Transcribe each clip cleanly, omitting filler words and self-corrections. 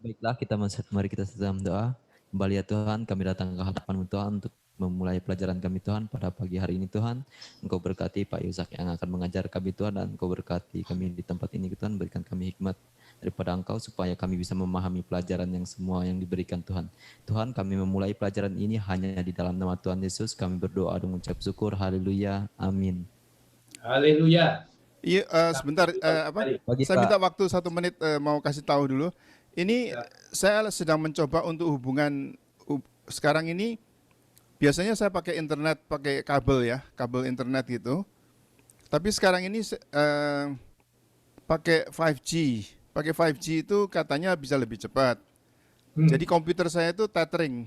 Baiklah, mari kita sedang doa. Kembali ya Tuhan, kami datang ke hadapan-Mu Tuhan untuk memulai pelajaran kami Tuhan pada pagi hari ini Tuhan. Engkau berkati Pak Yusak yang akan mengajar kami Tuhan, dan Engkau berkati kami di tempat ini Tuhan, berikan kami hikmat daripada Engkau supaya kami bisa memahami pelajaran yang semua yang diberikan Tuhan. Tuhan, kami memulai pelajaran ini hanya di dalam nama Tuhan Yesus. Kami berdoa dan mengucap syukur. Haleluya. Amin. Haleluya. Iya, sebentar, Bagi saya Pak. minta waktu 1 menit, mau kasih tahu dulu. Ini saya sedang mencoba untuk hubungan sekarang ini. Biasanya saya pakai internet, pakai kabel ya, kabel internet gitu. Tapi sekarang ini pakai 5G. Pakai 5G itu katanya bisa lebih cepat. Jadi komputer saya itu tethering,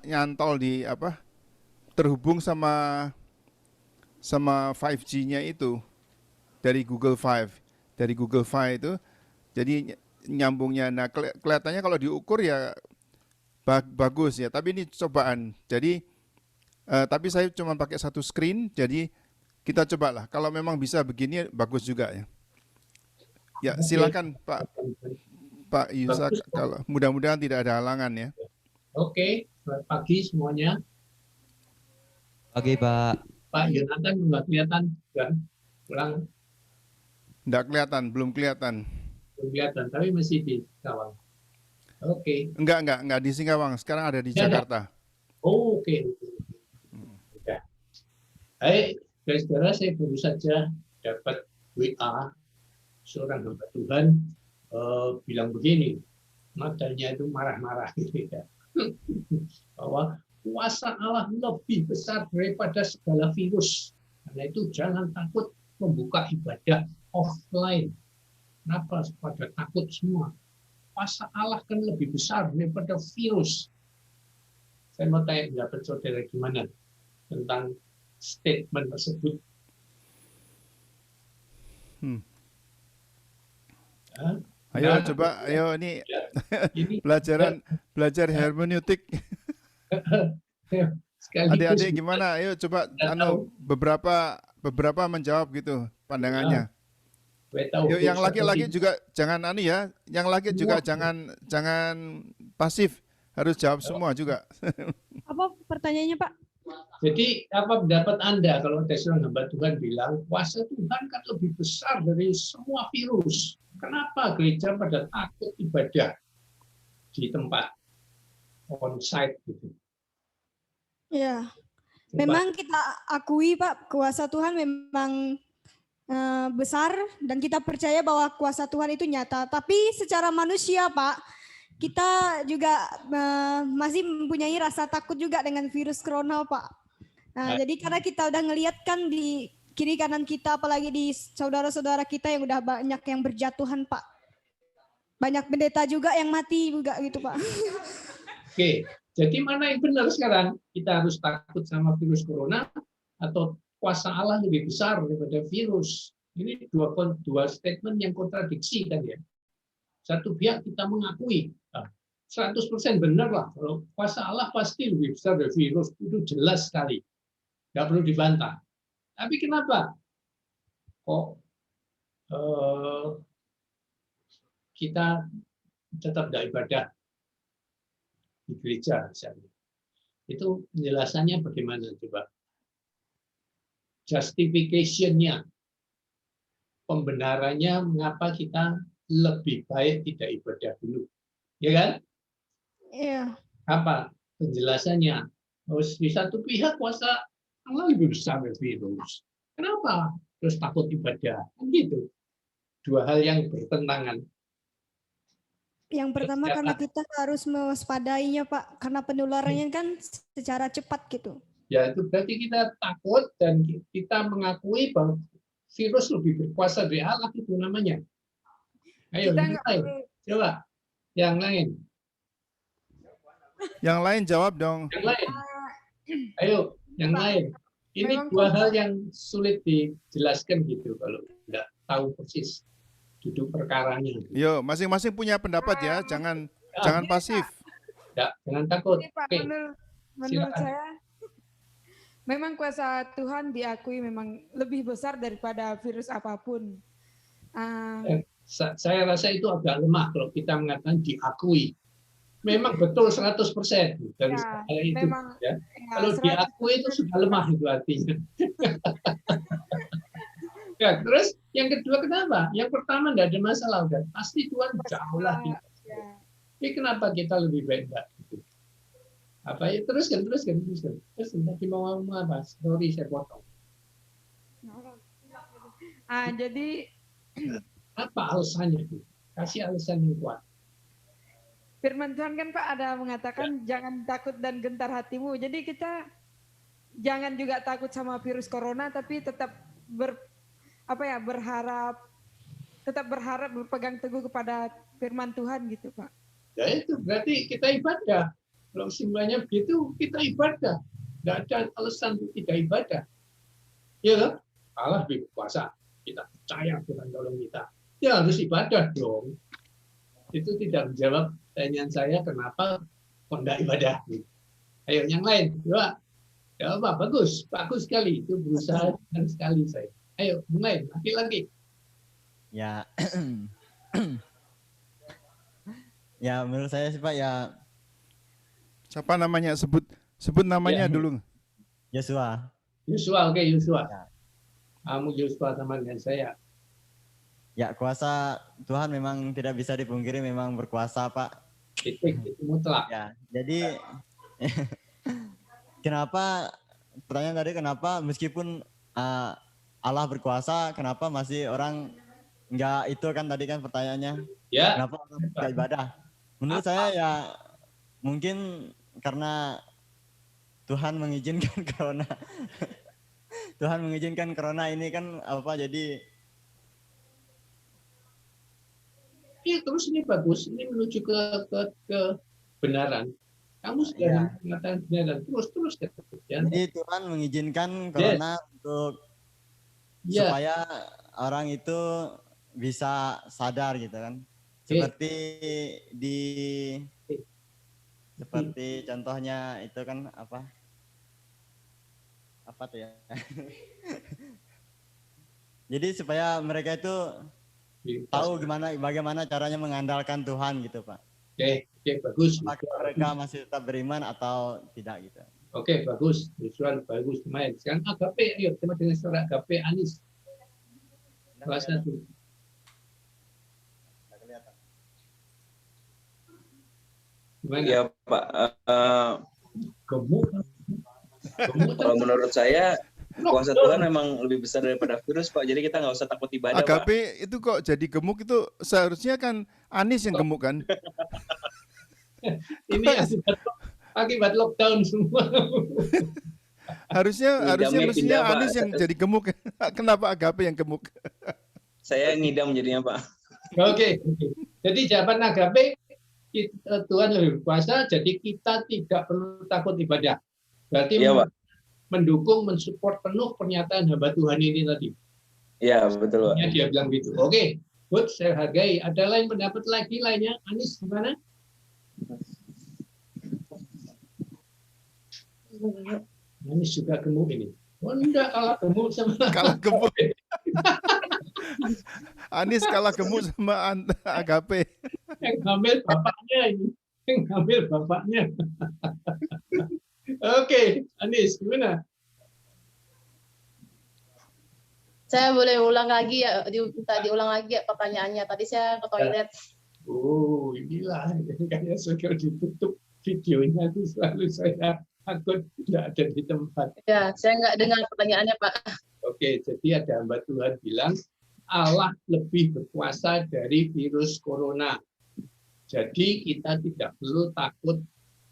nyantol di terhubung sama 5G-nya itu. Dari Google Five itu, jadi nyambungnya. Nah, kelihatannya kalau diukur ya bagus ya, tapi ini cobaan. Jadi tapi saya cuma pakai satu screen, jadi kita cobalah. Kalau memang bisa begini bagus juga ya. Ya, silakan Pak Yusak, kalau mudah-mudahan tidak ada halangan ya. Oke, selamat pagi semuanya. Pagi Pak. Pak Yonatan nggak kelihatan kan? Pulang. Nggak kelihatan, belum kelihatan. Belum kelihatan, tapi masih di Singkawang. Oke. Enggak di Singkawang, sekarang ada di Jakarta. Oh, oke. Hai, saudara, saya baru saja dapat WA seorang hamba Tuhan bilang begini, matanya itu marah-marah gitu ya, bahwa kuasa Allah lebih besar daripada segala virus. Karena itu jangan takut membuka ibadah offline. Kenapa pada takut semua? Kuasa Allah kan lebih besar daripada virus. Saya mau tanya pendapat saudara gimana tentang statement tersebut? Ayo coba, ayo ini belajar hermeneutik. Adik-adik gimana? Ayo coba beberapa menjawab gitu pandangannya. Yuk, yang laki-laki juga jangan yang laki juga jangan pasif, harus jawab semua juga. Apa pertanyaannya, Pak? Jadi apa pendapat Anda kalau ada seorang hamba Tuhan bilang kuasa Tuhan kan lebih besar dari semua virus? Kenapa gereja pada takut ibadah di tempat on-site gitu? Ya, memang kita akui Pak, kuasa Tuhan memang besar dan kita percaya bahwa kuasa Tuhan itu nyata. Tapi secara manusia Pak, kita juga masih mempunyai rasa takut juga dengan virus corona Pak. Nah, jadi karena kita udah ngelihat kan di kiri kanan kita, apalagi di saudara-saudara kita yang udah banyak yang berjatuhan Pak. Banyak pendeta juga yang mati juga gitu Pak. Oke, jadi mana yang benar sekarang? Kita harus takut sama virus corona atau kuasa Allah lebih besar daripada virus? Ini dua statement yang kontradiksi kan ya. Satu pihak kita mengakui 100% benar lah, kalau kuasa Allah pasti lebih besar dari virus, itu jelas sekali, nggak perlu dibantah. Tapi kenapa kok kita tetap tidak ibadah di gereja misalnya? Itu penjelasannya bagaimana coba? Justification-nya, pembenarannya mengapa kita lebih baik tidak ibadah dulu, ya kan? Iya. Apa penjelasannya? Di satu pihak kuasa Allah lebih besar dari virus. Kenapa terus takut ibadah? Kan gitu. Dua hal yang bertentangan. Yang pertama karena kita harus mewaspadainya Pak, karena penularannya kan secara cepat gitu. Ya itu berarti kita takut dan kita mengakui bahwa virus lebih berkuasa dari Allah, itu namanya. Ayo, yang lain. Coba, yang lain. Yang lain jawab dong. Yang lain. Ayo, yang lain. Ini dua hal yang sulit dijelaskan gitu kalau tidak tahu persis duduk perkaranya. Yo, masing-masing punya pendapat ya, jangan pasif. Jangan takut. Pak, menurut saya memang kuasa Tuhan diakui memang lebih besar daripada virus apapun. Saya rasa itu agak lemah kalau kita mengatakan diakui. Memang betul 100% dari Ya, segala itu. memang Ya. ya, Kalau diakui itu 100% sudah lemah itu artinya. Ya, terus yang kedua kenapa? Yang pertama tidak ada masalah, udah pasti Tuhan jauh lah. ya. Tapi kenapa kita lebih baik enggak? Apa ya? Teruskan. Terus tadi mau ngomong apa? Sorry, saya potong. Jadi Apa alasannya? Kasih alasan yang kuat. firman Tuhan kan Pak ada mengatakan jangan takut dan gentar hatimu. Jadi kita jangan juga takut sama virus corona, tapi tetap berharap berpegang teguh kepada firman Tuhan gitu Pak. Ya itu berarti kita ibadah. Kalau simbolnya begitu, kita ibadah. Tidak ada alasan untuk tidak ibadah. Ya kan? Allah lebih berkuasa. Kita percaya Tuhan tolong kita. Ya harus ibadah dong. Itu tidak menjawab pertanyaan saya kenapa kok tidak ibadah. Ayo yang lain. Coba. Ya apa? Bagus sekali. Itu berusaha sekali saya. Ayo yang lain. Laki-laki. Ya, ya menurut saya sih Pak ya Siapa namanya? Sebut namanya Ya. dulu. Yosua. Yosua, oke Yosua. Ya. Kamu Yosua sama dengan saya. Ya kuasa Tuhan memang tidak bisa dipungkiri, memang berkuasa Pak. Itu mutlak. Ya, jadi pertanyaan tadi kenapa meskipun Allah berkuasa, kenapa masih orang enggak, itu kan tadi kan pertanyaannya. Ya. Kenapa orang tidak ibadah? Menurut saya ya mungkin karena Tuhan mengizinkan corona. Tuhan mengizinkan corona ini kan jadi Iya, terus ini bagus. Ini menuju ke kebenaran. Kamu sudah mengatakan benaran. Terus. Ya. jadi Tuhan mengizinkan corona untuk supaya orang itu bisa sadar gitu kan. Seperti contohnya itu kan apa tuh ya. Jadi supaya mereka itu tahu bagaimana caranya mengandalkan Tuhan gitu Pak. Oke, bagus. Apakah mereka masih tetap beriman atau tidak gitu. Oke, bagus. Visual bagus lumayan. Sekarang agape, ayo kita dengan suara agape Anis. Kelas 1. Gimana? Ya Pak, Gemuk. kalau menurut saya kuasa Tuhan memang lebih besar daripada virus Pak. Jadi kita nggak usah takut ibadah Pak. Agape itu kok jadi gemuk itu seharusnya kan Anis yang gemuk kan? Ini akibat lockdown semua. Harusnya Ngidamnya mestinya pindah, Pak. Anis yang jadi gemuk. Kenapa Agape yang gemuk? Saya ngidam jadinya Pak. Oke. Jadi jawaban agape, Tuhan lebih berkuasa, jadi kita tidak perlu takut ibadah. Berarti Iya, Pak. mendukung, mensupport penuh pernyataan hamba Tuhan ini tadi. Iya, betul Pak. Ya, dia bilang gitu. Oke, good, saya hargai. Ada lain pendapat lagi lainnya? Anis gimana? Anis juga gemuk ini. Oh enggak, kalah gemuk sama Kalah gemuk. Anis kalah gemuk sama Agape. yang hamil bapaknya ini. Yang hamil bapaknya. Oke, Anis gimana? Saya boleh ulang lagi ya, diulang lagi ya pertanyaannya. Tadi saya ke toilet. Oh, inilah kayaknya suka ditutup videonya itu selalu saya takut tidak ada di tempat. Ya, saya nggak dengar pertanyaannya Pak. Oke, jadi ada hamba Tuhan bilang Allah lebih berkuasa dari virus corona. Jadi kita tidak perlu takut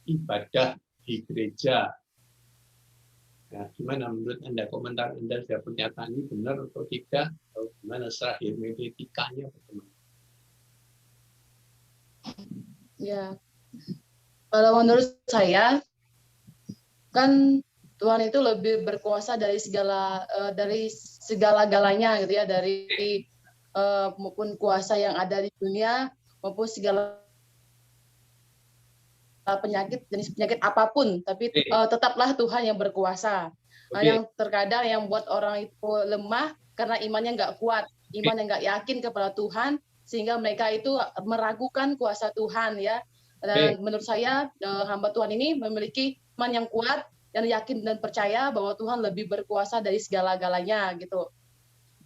ibadah di gereja. Nah, gimana menurut Anda, komentar Anda dari pernyataan ini benar atau tidak? Atau gimana secara hermeneutikanya? Ya, kalau menurut saya kan Tuhan itu lebih berkuasa dari segala-galanya gitu ya, dari maupun kuasa yang ada di dunia maupun segala jenis penyakit apapun, tapi tetaplah Tuhan yang berkuasa. Nah, yang terkadang yang buat orang itu lemah karena imannya nggak kuat, iman yang nggak yakin kepada Tuhan, sehingga mereka itu meragukan kuasa Tuhan ya. Dan menurut saya hamba Tuhan ini memiliki iman yang kuat dan yakin dan percaya bahwa Tuhan lebih berkuasa dari segala-galanya gitu.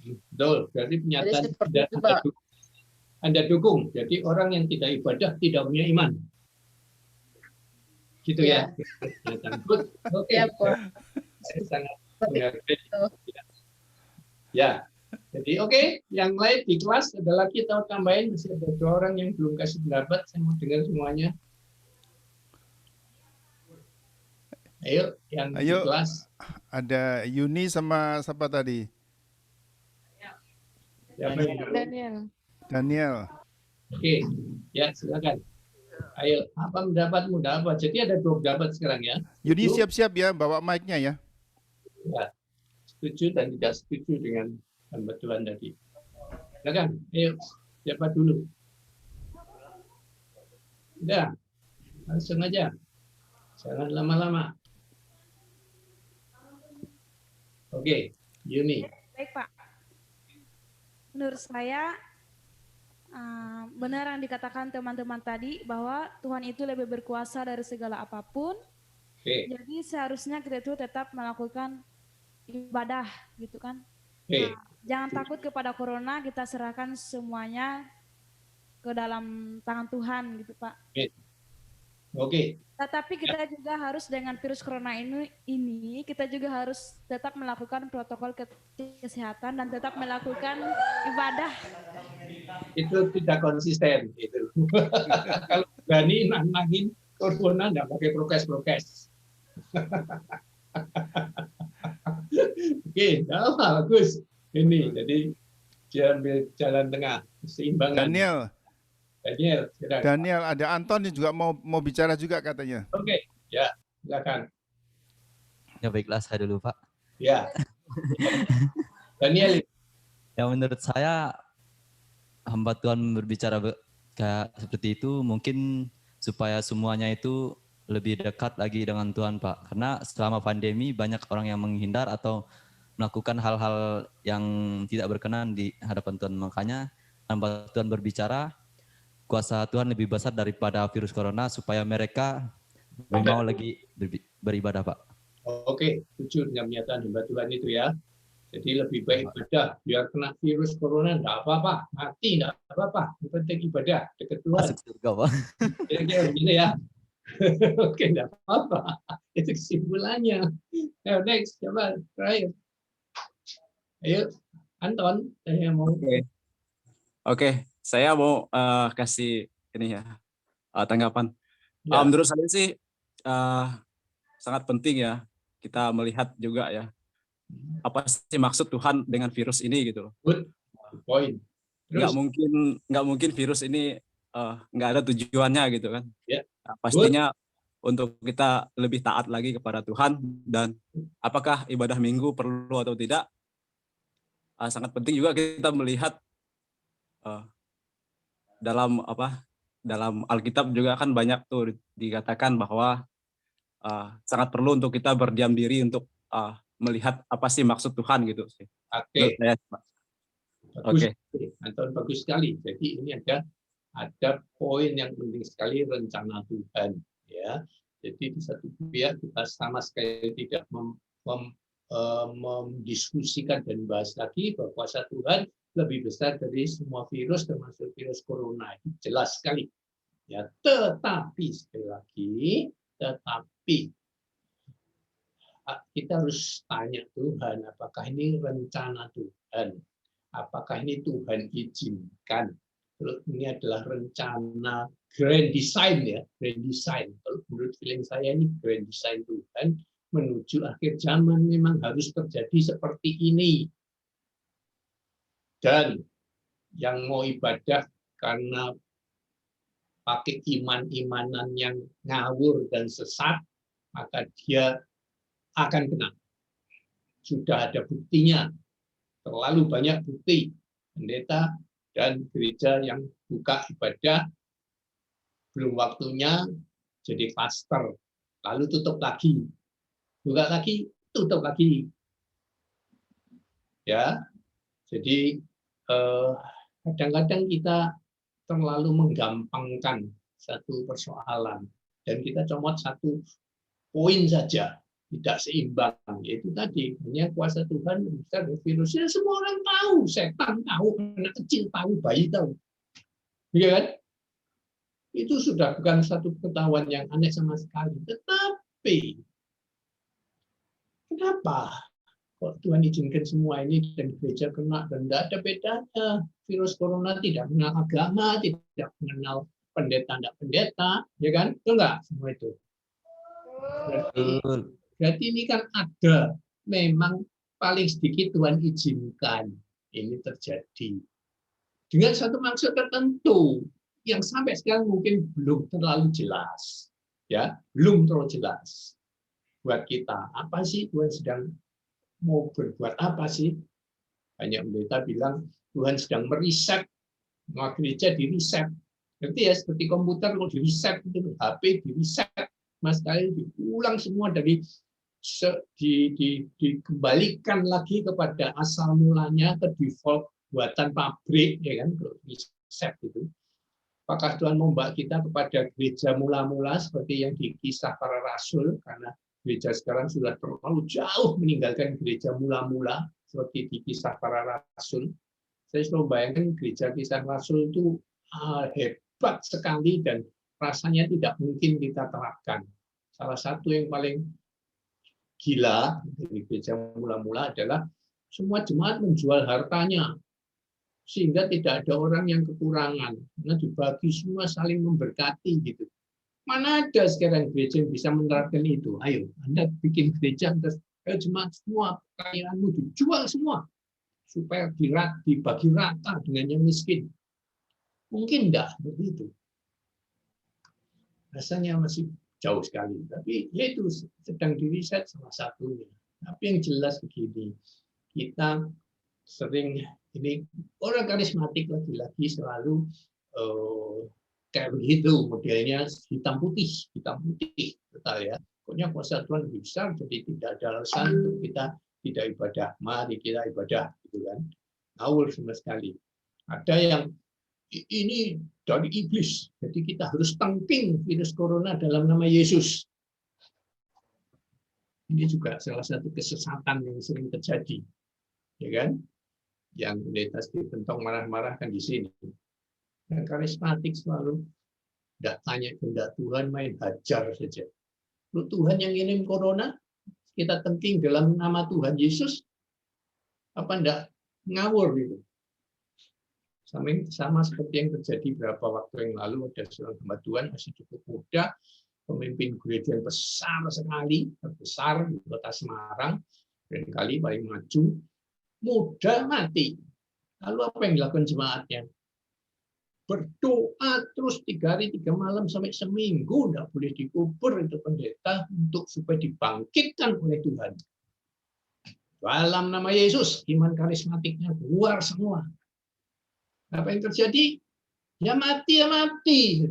Betul, berarti Jadi pernyataan seperti tidak itu, Pak. Anda dukung. Jadi orang yang tidak ibadah tidak punya iman. Gitu ya. Good. Oke. Ya, Pak. Saya sangat menghargai. Ya. Jadi oke, yang lain di kelas ada lagi atau tambahin, masih ada 2 orang yang belum kasih pendapat, saya mau dengar semuanya. Ayo, yang di Ayo. kelas. Ada Yuni sama siapa tadi? Siapa yang dulu? Daniel. Oke, ya silakan. Ayo, apa pendapatmu? Apa? Jadi ada 2 pendapat sekarang ya. Yuni Setuju? siap-siap ya bawa mic-nya ya. Ya, setuju dan tidak setuju dengan pembetulan tadi. Silakan, ayo, siapa dulu? Udah, langsung aja. Jangan lama-lama. Oke, Yuni. Baik, Pak. Menurut saya benar yang dikatakan teman-teman tadi bahwa Tuhan itu lebih berkuasa dari segala apapun. Oke. Jadi seharusnya kita itu tetap melakukan ibadah gitu kan. Oke. Jangan takut kepada corona, kita serahkan semuanya ke dalam tangan Tuhan gitu, Pak. Oke. Tetapi kita juga harus dengan virus corona ini kita juga harus tetap melakukan protokol kesehatan dan tetap melakukan ibadah. Itu tidak konsisten itu. Kalau berani nangin corona nggak pakai prokes. Oke, bagus. Ini jadi dia ambil jalan tengah, keseimbangan. Daniel, silakan. Daniel, ada Anton yang juga mau bicara juga katanya. Oke, ya, silakan. Ya baiklah, saya dulu Pak. Ya. Daniel. Ya menurut saya hamba Tuhan berbicara kayak seperti itu mungkin supaya semuanya itu lebih dekat lagi dengan Tuhan Pak. Karena selama pandemi banyak orang yang menghindar atau melakukan hal-hal yang tidak berkenan di hadapan Tuhan. Makanya hamba Tuhan berbicara, kuasa Tuhan lebih besar daripada virus corona supaya mereka mau lagi beribadah Pak. Oke, setuju dengan pernyataan hamba Tuhan itu ya. Jadi lebih baik ibadah, biar kena virus corona enggak apa-apa, mati enggak apa-apa. Yang penting ibadah dekat Tuhan. Masuk surga Pak. Kira-kira begitu ya. Oke, enggak apa-apa. Itu kesimpulannya. Now next, coba terakhir. Ayo, Anton, saya mau. Oke. Saya mau kasih ini ya tanggapan. Ya. Menurut saya sih sangat penting ya kita melihat juga ya apa sih maksud Tuhan dengan virus ini gitu loh. Good point. Nggak mungkin virus ini nggak ada tujuannya gitu kan. Ya. Nah, pastinya untuk kita lebih taat lagi kepada Tuhan dan apakah ibadah minggu perlu atau tidak sangat penting juga kita melihat dalam Alkitab juga kan banyak tuh dikatakan bahwa sangat perlu untuk kita berdiam diri untuk melihat apa sih maksud Tuhan gitu sih. Oke. Oke. Anton bagus sekali. Jadi ini ada poin yang penting sekali, rencana Tuhan ya. Jadi di satu pihak kita sama sekali tidak mendiskusikan dan bahas lagi bahwa kuasa Tuhan lebih besar dari semua virus termasuk virus corona. Itu jelas sekali. Ya, tetapi sekali lagi, kita harus tanya Tuhan, apakah ini rencana Tuhan? Apakah ini Tuhan izinkan? Kalau ini adalah rencana grand design ya, grand design. Kalau menurut feeling saya ini grand design Tuhan menuju akhir zaman memang harus terjadi seperti ini. Dan yang mau ibadah karena pakai iman-imanan yang ngawur dan sesat, maka dia akan kena. Sudah ada buktinya, terlalu banyak bukti. Pendeta dan gereja yang buka ibadah, belum waktunya jadi klaster, lalu tutup lagi. Buka lagi, tutup lagi. Ya, jadi kadang-kadang kita terlalu menggampangkan satu persoalan dan kita comot satu poin saja, tidak seimbang. Yaitu tadi, hanya kuasa Tuhan membesar virusnya. Semua orang tahu, setan tahu, anak kecil tahu, bayi tahu. Iya kan? Itu sudah bukan satu pengetahuan yang aneh sama sekali. Tetapi, kenapa kok Tuhan izinkan semua ini dan gereja kena dan tidak ada bedanya? Virus corona tidak mengenal agama, tidak mengenal pendeta, tidak pendeta, ya kan? Itu enggak semua itu. Berarti ini kan ada, memang paling sedikit Tuhan izinkan ini terjadi dengan satu maksud tertentu yang sampai sekarang mungkin belum terlalu jelas, ya, belum terlalu jelas buat kita. Apa sih Tuhan sedang mau berbuat apa sih? Banyak pendeta bilang Tuhan sedang meriset, mau gereja di riset. Ngerti ya, seperti komputer kalau di riset, itu HP di riset, mas kalian diulang semua dari dikembalikan lagi kepada asal mulanya ke default buatan pabrik, ya kan, kalau riset itu. Apakah Tuhan membawa kita kepada gereja mula-mula seperti yang di Kisah Para Rasul, karena gereja sekarang sudah terlalu jauh meninggalkan gereja mula-mula seperti di Kisah Para Rasul. Saya selalu bayangkan gereja Kisah Rasul itu hebat sekali dan rasanya tidak mungkin kita terapkan. Salah satu yang paling gila dari gereja mula-mula adalah semua jemaat menjual hartanya sehingga tidak ada orang yang kekurangan, karena dibagi semua saling memberkati gitu. Mana ada sekarang gereja yang bisa menerapkan itu? Ayo, Anda bikin gereja, ayo jemaat semua kekayaanmu dijual semua supaya dibagi rata dengan yang miskin. Mungkin enggak begitu. Rasanya masih jauh sekali, tapi ya itu sedang diriset salah satunya. Tapi yang jelas begini, kita sering ini orang karismatik lagi-lagi selalu kayak begitu modelnya hitam putih, betul ya. Pokoknya kuasa Tuhan lebih besar, jadi tidak ada alasan untuk kita tidak ibadah. Mari kita ibadah, gitu kan? Ngawur sama sekali. Ada yang ini dari iblis, jadi kita harus tangking virus corona dalam nama Yesus. Ini juga salah satu kesesatan yang sering terjadi, ya kan? Yang pendeta Stephen Tong marah-marah kan di sini. Dan karismatik selalu tidak tanya kehendak Tuhan, main hajar saja. Lu Tuhan yang ngirim corona, kita tangking dalam nama Tuhan Yesus, apa enggak ngawur gitu. Sama seperti yang terjadi beberapa waktu yang lalu, ada seorang hamba Tuhan masih cukup muda, pemimpin gereja yang besar sekali, terbesar di kota Semarang, barangkali paling maju, muda mati. Lalu apa yang dilakukan jemaatnya? Berdoa terus 3 hari 3 malam sampai seminggu, tidak boleh dikubur itu pendeta untuk supaya dibangkitkan oleh Tuhan. Dalam nama Yesus, iman karismatiknya keluar semua. Apa yang terjadi? Ya mati, ya mati.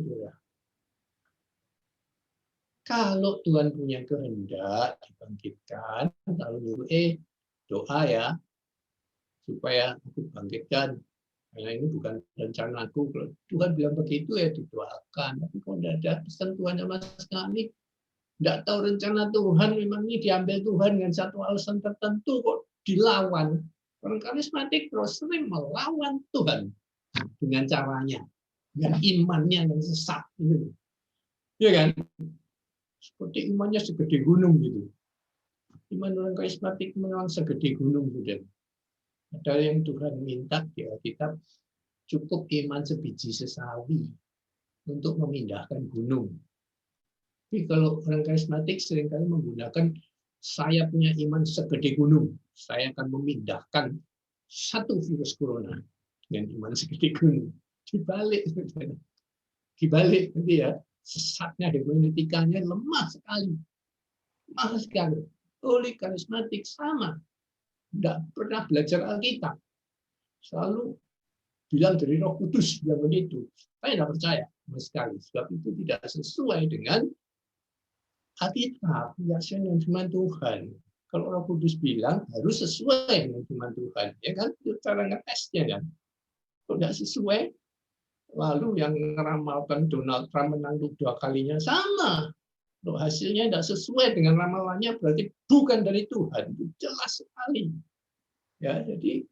Kalau Tuhan punya kehendak dibangkitkan, lalu nyuruh doa ya supaya aku bangkitkan. Karena ini bukan rencana aku. Kalau Tuhan bilang begitu ya didoakan. Tapi kalau tidak ada pesan Tuhan sama sekali, tidak tahu rencana Tuhan, memang ini diambil Tuhan dengan satu alasan tertentu kok dilawan. Orang karismatik terus sering melawan Tuhan dengan caranya, dengan imannya yang sesat itu, ya kan? Seperti imannya segede gunung gitu. Iman orang karismatik memang segede gunung gitu. Ada yang Tuhan minta di Alkitab cukup iman sebiji sesawi untuk memindahkan gunung. Tapi kalau orang karismatik seringkali menggunakan saya punya iman segede gunung, saya akan memindahkan satu virus corona dengan iman segede gunung. Dibalik nanti ya, sesatnya hermeneutikanya lemah sekali. Oleh karismatik sama. Tidak pernah belajar Alkitab. Selalu bilang dari Roh Kudus, bilang begitu. Saya tidak percaya sama sekali. Sebab itu tidak sesuai dengan Alkitab, dengan firman Tuhan. Kalau Roh Kudus bilang harus sesuai dengan firman Tuhan, ya kan? Itu cara ngetesnya kan. Kalau nggak sesuai, lalu yang meramalkan Donald Trump menang 2 kalinya sama. Kalau hasilnya tidak sesuai dengan ramalannya, berarti bukan dari Tuhan. Itu jelas sekali. Ya, jadi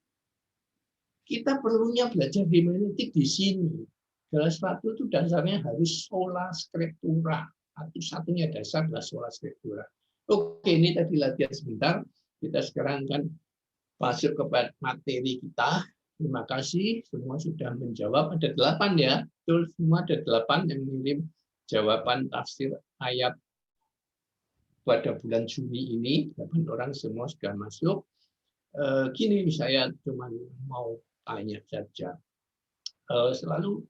kita perlunya belajar hermeneutik di sini. Segala sesuatu itu dasarnya harus sola scriptura. Satu-satunya dasar adalah sola scriptura. Oke, ini tadi latihan sebentar. Kita sekarang kan masuk ke materi kita. Terima kasih, semua sudah menjawab. Ada 8 ya, betul semua ada 8 yang mengirim jawaban tafsir ayat pada bulan Juni ini. 8 orang semua sudah masuk. Gini saya cuma mau tanya saja. Selalu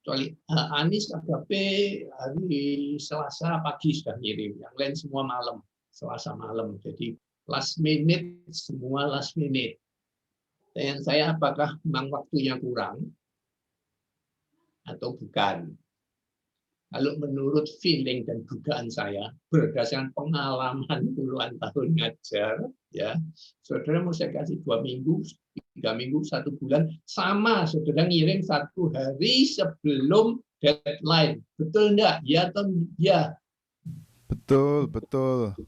kecuali Anis Agape hari Selasa pagi sudah ngirim, yang lain semua malam, Selasa malam. Jadi last minute, semua last minute. Pertanyaan saya, apakah memang waktunya kurang atau bukan? Kalau menurut feeling dan dugaan saya, berdasarkan pengalaman puluhan tahun ngajar, ya, saudara mau saya kasih 2 minggu, 3 minggu, 1 bulan, sama saudara ngirim 1 hari sebelum deadline. Betul enggak? Ya atau ya? Betul, betul.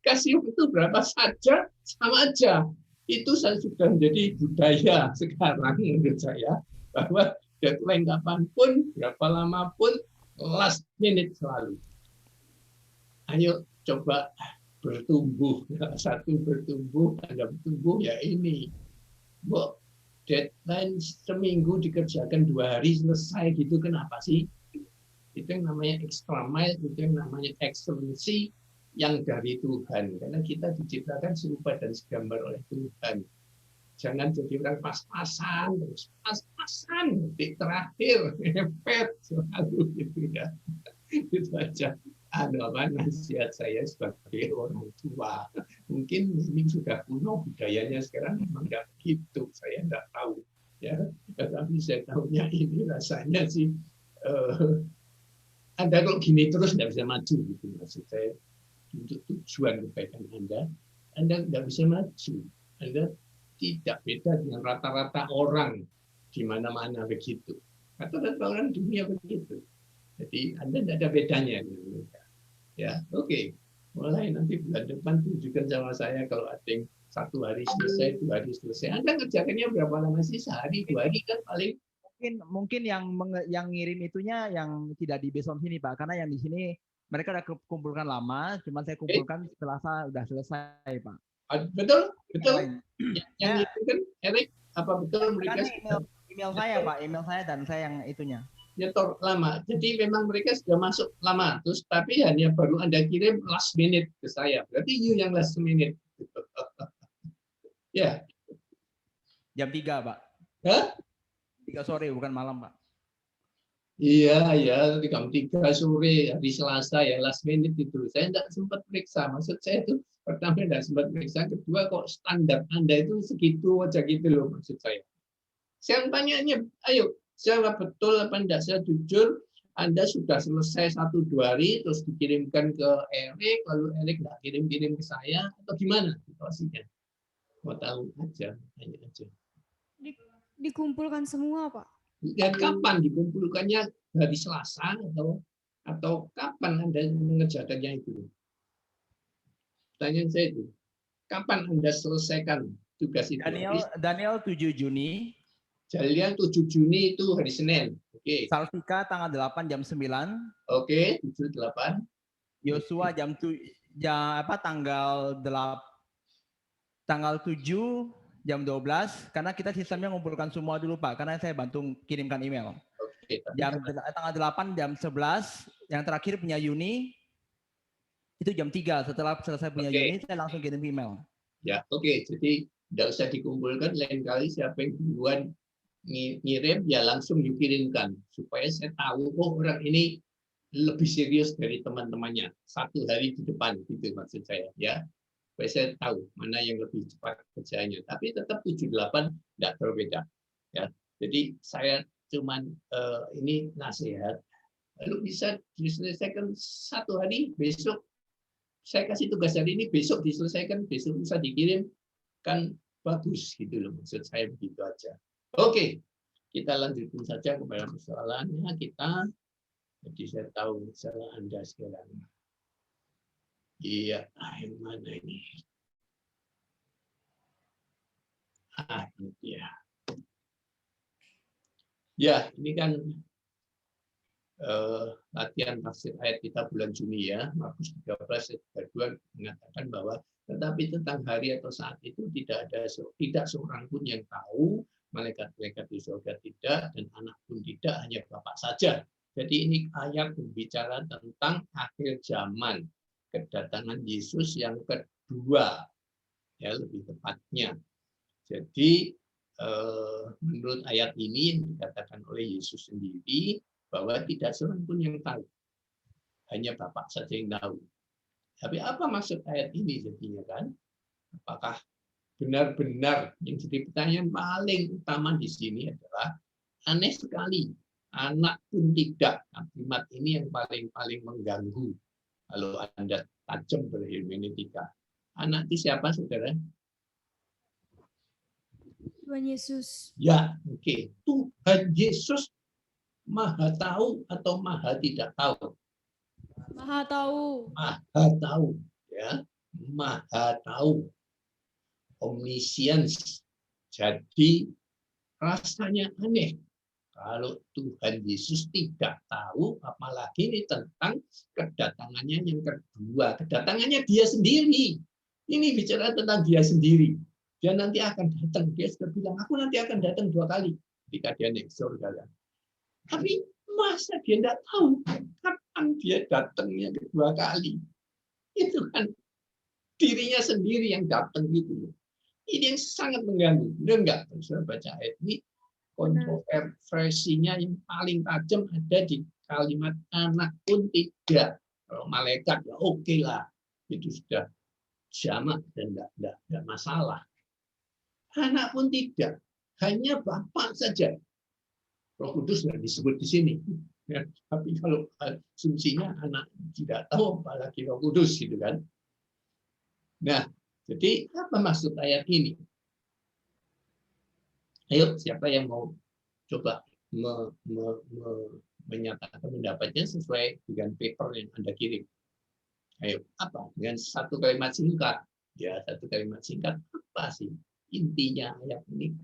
Kasih itu berapa saja, sama aja. Itu sudah menjadi budaya sekarang menurut saya, bahwa deadline kapanpun, berapa lama pun, last minute selalu. Ayo coba bertumbuh. Satu bertumbuh, Anda bertumbuh ya ini. Deadline seminggu dikerjakan 2 hari selesai gitu, kenapa sih? Itu yang namanya extra mile, itu yang namanya excellency yang dari Tuhan. Karena kita diciptakan serupa dan segambar oleh Tuhan. Jangan jadi orang pas-pasan, terus pas-pasan, detik terakhir, mepet selalu gitu ya. Itu aja. Nasihat saya sebagai orang tua. Mungkin ini sudah kuno budayanya sekarang memang tidak begitu. Saya tidak tahu. Ya, tetapi saya tahunya ini rasanya sih. Anda kalau gini terus tidak bisa maju gitu maksud saya. Untuk tujuan kebaikan Anda tidak bisa maju. Anda tidak beda dengan rata-rata orang di mana-mana begitu. Rata-rata orang dunia begitu. Jadi Anda tidak ada bedanya dengan mereka. Ya, oke. Mulai nanti bulan depan tunjukkan sama saya kalau ada yang 1 hari selesai, 2 hari selesai. Anda kerjakannya berapa lama sih? Sehari, 2 hari kan paling. Mungkin yang ngirim itunya yang tidak di Besom sini Pak, karena yang di sini mereka udah kumpulkan lama, cuma saya kumpulkan Selasa udah selesai Pak. Betul, betul. Yang itu kan Erik, apa betul mereka email saya Pak, email saya dan saya yang itunya. Nyetor lama. Jadi memang mereka sudah masuk lama, terus tapi hanya baru Anda kirim last minute ke saya. Berarti you yang last minute. Ya. Jam 3 Pak. Hah? 3 sore bukan malam Pak. Iya, ya, jam 3 sore hari Selasa ya last minute itu. Saya tidak sempat periksa. Maksud saya itu pertama tidak sempat periksa, kedua kok standar Anda itu segitu aja gitu loh maksud saya. Saya tanyanya, ayo, saya betul apa tidak, saya jujur, Anda sudah selesai 1-2 hari terus dikirimkan ke Erik, lalu Erik nggak kirim-kirim ke saya atau gimana situasinya? Mau tahu aja, tanya aja. Dikumpulkan semua, Pak. Dan kapan dikumpulkannya, hari Selasa atau kapan Anda mengerjakannya itu? Pertanyaan saya itu, kapan Anda selesaikan tugas itu? Daniel 7 Juni. Jalian 7 Juni itu hari Senin. Oke. Salvika tanggal 8 jam 9. Oke, 7-8. Yosua tanggal 7 jam 12, karena kita sistemnya ngumpulkan semua dulu Pak, karena saya bantu kirimkan email. Oke. Tanggal 8 jam 11, yang terakhir punya Yuni, itu jam 3, setelah selesai punya Yuni, saya langsung kirim email. Ya, oke. Jadi tidak usah dikumpulkan, lain kali siapa yang duluan ngirim, ya langsung dikirimkan. Supaya saya tahu, oh orang ini lebih serius dari teman-temannya. 1 hari di depan, gitu maksud saya. Ya. Supaya saya tahu mana yang lebih cepat kerjanya. Tapi tetap 7-8 tidak berbeda. Ya. Jadi saya cuman ini nasihat. Lalu bisa diselesaikan 1 hari, besok saya kasih tugas hari ini, besok diselesaikan, besok bisa dikirim. Kan bagus gitu loh, maksud saya begitu aja. Oke, kita lanjutin saja kepada persoalannya kita. Jadi saya tahu masalah Anda sekarang. Iya, yang mana ini? Ini dia. Ya, ini kan latihan tafsir ayat kita bulan Juni ya. Markus 13 ayat 32 mengatakan bahwa tetapi tentang hari atau saat itu tidak seorang pun yang tahu, malaikat-malaikat di surga tidak, dan anak pun tidak, hanya Bapa saja. Jadi ini ayat berbicara tentang akhir zaman, kedatangan Yesus yang kedua, ya lebih tepatnya. Jadi menurut ayat ini yang dikatakan oleh Yesus sendiri bahwa tidak seorang pun yang tahu, hanya Bapa saja yang tahu. Tapi apa maksud ayat ini jadinya kan? Apakah benar-benar yang jadi pertanyaan paling utama di sini adalah aneh sekali, anak pun tidak. Kalimat ini yang paling mengganggu kalau Anda tajam berhermeneutika. Anak itu siapa, saudara? Tuhan Yesus. Ya, oke. Tuhan Yesus Maha tahu atau Maha tidak tahu? Maha tahu. Maha tahu, ya. Maha tahu. Omniscience. Jadi rasanya aneh kalau Tuhan Yesus tidak tahu, apalagi ini tentang kedatangannya yang kedua. Kedatangannya dia sendiri. Ini bicara tentang dia sendiri. Dia nanti akan datang. Dia sudah bilang, aku nanti akan datang 2 kali. Ketika dia naik surga. Tapi masa dia tidak tahu kapan dia datangnya kedua kali? Itu kan dirinya sendiri yang datang gitu. Ini yang sangat mengganggu. Benar enggak? Kalau saya baca ayat ini, kontroversinya yang paling tajam ada di kalimat anak pun tidak. Kalau malaikat ya oke lah. Itu sudah jamak dan enggak masalah. Anak pun tidak. Hanya Bapa saja. Roh Kudus nggak disebut di sini. Ya, tapi kalau asumsinya anak tidak tahu, apalagi Roh Kudus gitu kan. Nah, jadi apa maksud ayat ini? Ayo, siapa yang mau coba menyatakan pendapatnya sesuai dengan paper yang Anda kirim? Ayo, apa? Dengan satu kalimat singkat. Ya, satu kalimat singkat. Apa sih intinya ayat ini?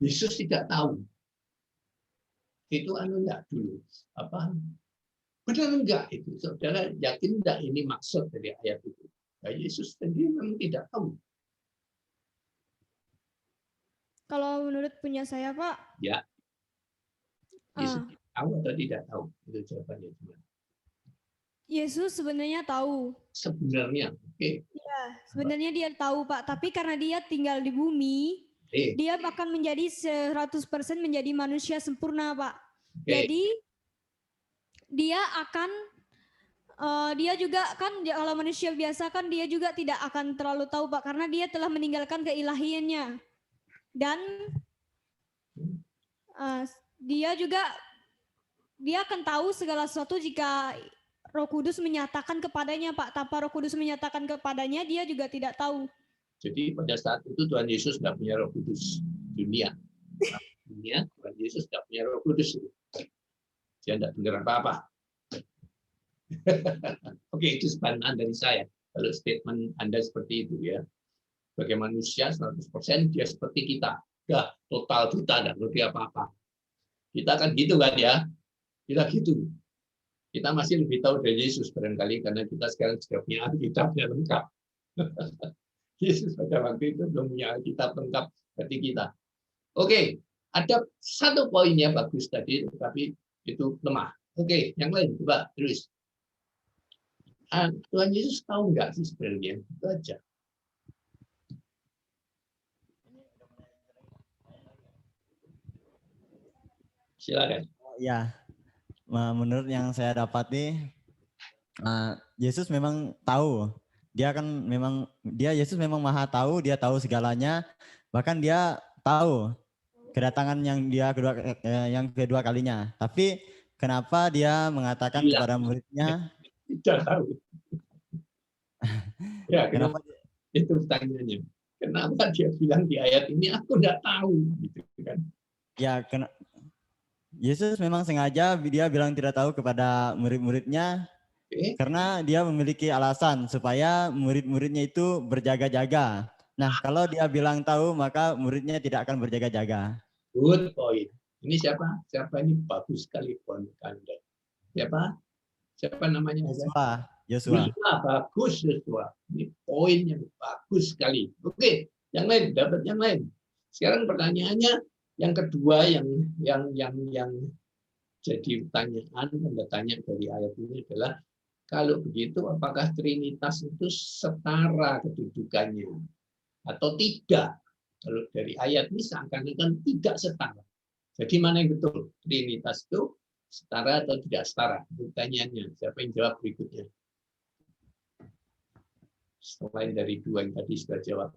Yesus tidak tahu. Itu enggak dulu. Apa? Benar enggak itu? Saudara yakin enggak ini maksud dari ayat itu? Nah, Yesus sendiri memang tidak tahu. Kalau menurut punya saya, Pak. Ya. Yesus tahu atau tidak tahu? Itu jawabannya. Yesus sebenarnya tahu. Sebenarnya, oke. Ya, sebenarnya dia tahu, Pak. Tapi karena dia tinggal di bumi, dia akan menjadi 100% menjadi manusia sempurna, Pak. Jadi dia akan dia juga kan kalau manusia biasa kan dia juga tidak akan terlalu tahu, Pak, karena dia telah meninggalkan keilahiannya. Dan dia akan tahu segala sesuatu jika Roh Kudus menyatakan kepadanya, Pak. Tanpa Roh Kudus menyatakan kepadanya, dia juga tidak tahu. Jadi pada saat itu Tuhan Yesus tidak punya Roh Kudus. Dunia Tuhan Yesus tidak punya Roh Kudus. Dia tidak dengar apa-apa. Oke, itu sebenarnya dari saya. Kalau statement Anda seperti itu ya. Sebagai manusia 100% dia seperti kita. Ya, total buta, tidak ngerti apa-apa. Kita kan gitu kan ya. Kita gitu. Kita masih lebih tahu dari Yesus barangkali karena kita sekarang sudah punya Alkitabnya lengkap. Yesus pada waktu itu belum punya Alkitab lengkap seperti kita. Oke, ada satu poinnya bagus tadi, tapi itu lemah. Oke, yang lain coba terus. Tuhan Yesus tahu nggak sih sebenarnya? Itu aja. Silakan. Ya, menurut yang saya dapati, Yesus memang tahu. Yesus memang maha tahu, dia tahu segalanya. Bahkan dia tahu kedatangan yang kedua kalinya. Tapi kenapa dia mengatakan kepada muridnya? Tidak tahu. Ya, kenapa? Itu pertanyaannya. Kenapa dia bilang di ayat ini aku nggak tahu gitu kan? Ya, Yesus memang sengaja dia bilang tidak tahu kepada murid-muridnya karena dia memiliki alasan supaya murid-muridnya itu berjaga-jaga. Nah, kalau dia bilang tahu maka muridnya tidak akan berjaga-jaga. Good point. Ini siapa? Siapa ini? Bagus sekali poin Anda. Siapa? Siapa namanya? Yosua. Bagus Yosua. Ini poin yang bagus sekali. Oke, yang lain dapat yang lain. Sekarang pertanyaannya yang kedua yang jadi pertanyaan tanda tanya dari ayat ini adalah kalau begitu apakah Trinitas itu setara kedudukannya atau tidak? Kalau dari ayat ini seakan-akan tidak setara. Jadi mana yang betul? Trinitas itu setara atau tidak setara? Pertanyaannya, siapa yang jawab berikutnya? Selain dari dua yang tadi sudah jawab.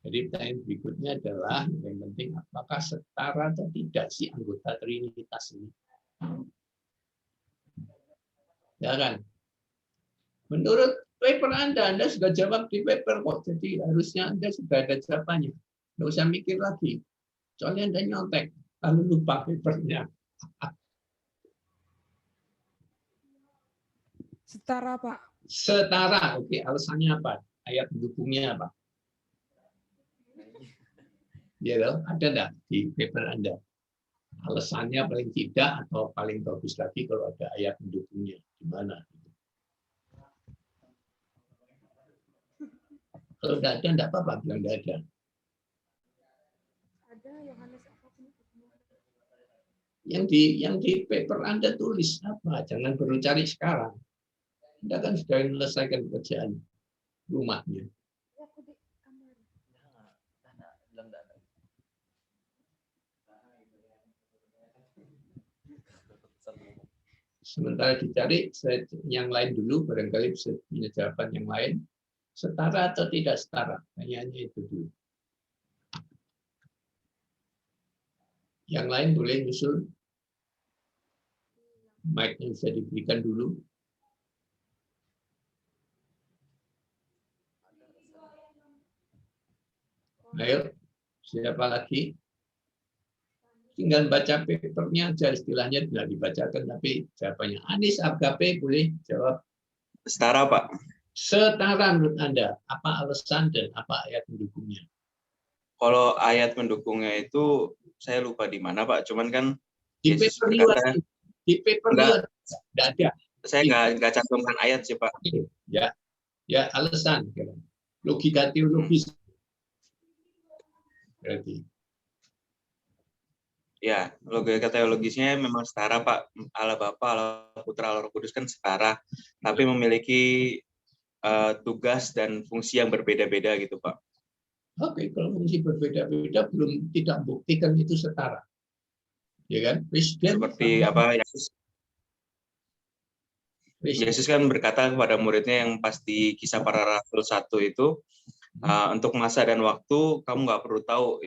Jadi pertanyaan berikutnya adalah yang penting apakah setara atau tidak sih anggota Trinitas ini? Ya kan? Menurut paper Anda sudah jawab di paper kok. Jadi harusnya Anda sudah ada jawabannya. Nggak usah mikir lagi. Soalnya Anda nyontek, lalu lupa papernya. Setara, Pak. Setara, oke. Alasannya apa? Ayat pendukungnya apa? Ya, ada enggak di paper Anda? Alasannya paling tidak atau paling bagus lagi kalau ada ayat pendukungnya. Gimana? Kalau enggak ada, enggak apa-apa. Bilang enggak ada. Yang di paper Anda tulis apa? Jangan perlu cari sekarang. Anda kan sudah menyelesaikan pekerjaan rumahnya. Sementara dicari yang lain dulu, barangkali bisa punya jawaban yang lain. Setara atau tidak setara? Pertanyaannya itu dulu. Yang lain boleh nyusul. Mic-nya bisa diberikan dulu. Ayo, siapa lagi? Tinggal baca papernya aja, istilahnya tidak dibacakan, tapi jawabannya. Anis Agape boleh jawab. Setara, Pak. Setara menurut Anda. Apa alasan dan apa ayat mendukungnya? Kalau ayat mendukungnya itu saya lupa di mana, Pak. Cuman kan di Yesus paper berkata, di paper enggak ada. Saya nggak cantumkan ayat sih, Pak. Ya alasan. Logika teologis. Berarti. Ya, logika teologisnya memang setara, Pak. Allah Bapa, Allah Putra, Allah Roh Kudus kan setara, tapi memiliki tugas dan fungsi yang berbeda-beda gitu, Pak. Oke, kalau fungsi berbeda-beda belum tidak buktikan itu setara. Ya kan? Presiden seperti apa Yesus kan berkata kepada muridnya yang pas di Kisah Para Rasul 1 itu, untuk masa dan waktu kamu nggak perlu tahu,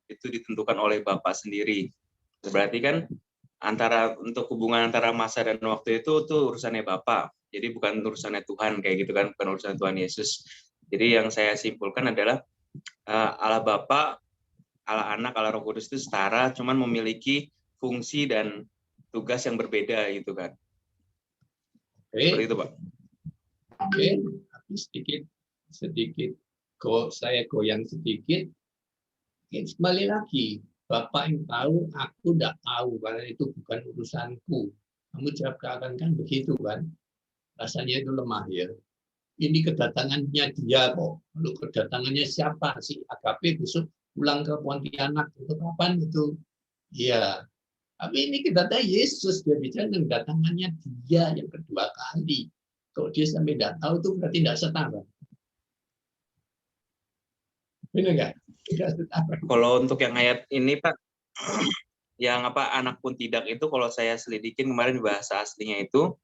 itu ditentukan oleh Bapa sendiri. Berarti kan untuk hubungan antara masa dan waktu itu tuh urusannya Bapa. Jadi bukan urusannya Tuhan kayak gitu kan, bukan urusan Tuhan Yesus. Jadi yang saya simpulkan adalah Allah Bapa, Allah Anak, Allah Roh Kudus itu setara, cuman memiliki fungsi dan tugas yang berbeda gitu kan. Seperti itu, Pak. Oke, tapi sedikit saya goyang sedikit. Kembali lagi, Bapak yang tahu, aku tidak tahu karena itu bukan urusanku. Kamu jawab kan begitu kan? Rasanya itu lemah ya. Ini kedatangannya dia kok. Lalu kedatangannya siapa sih? AKP besok pulang ke Pontianak itu kapan itu? Iya. Tapi ini kedatangan Yesus, dia bicara tentang kedatangannya dia yang kedua kali. Kalau dia sampai tidak tahu itu berarti tidak setara. Benar nggak? Tidak setara. Kalau untuk yang ayat ini, Pak, yang anak pun tidak itu kalau saya selidikin kemarin di bahasa aslinya itu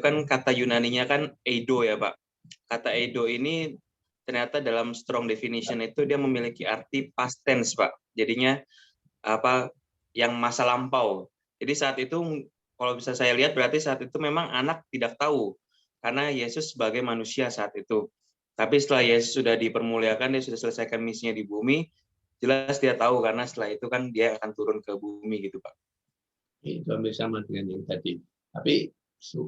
kan kata Yunaninya kan eido ya, Pak. Kata eido ini ternyata dalam strong definition itu dia memiliki arti past tense, Pak. Jadinya yang masa lampau. Jadi saat itu kalau bisa saya lihat berarti saat itu memang anak tidak tahu karena Yesus sebagai manusia saat itu. Tapi setelah Yesus sudah dipermuliakan, dia sudah selesaikan misinya di bumi, jelas dia tahu karena setelah itu kan dia akan turun ke bumi gitu Pak. Itu hampir sama dengan yang tadi. Tapi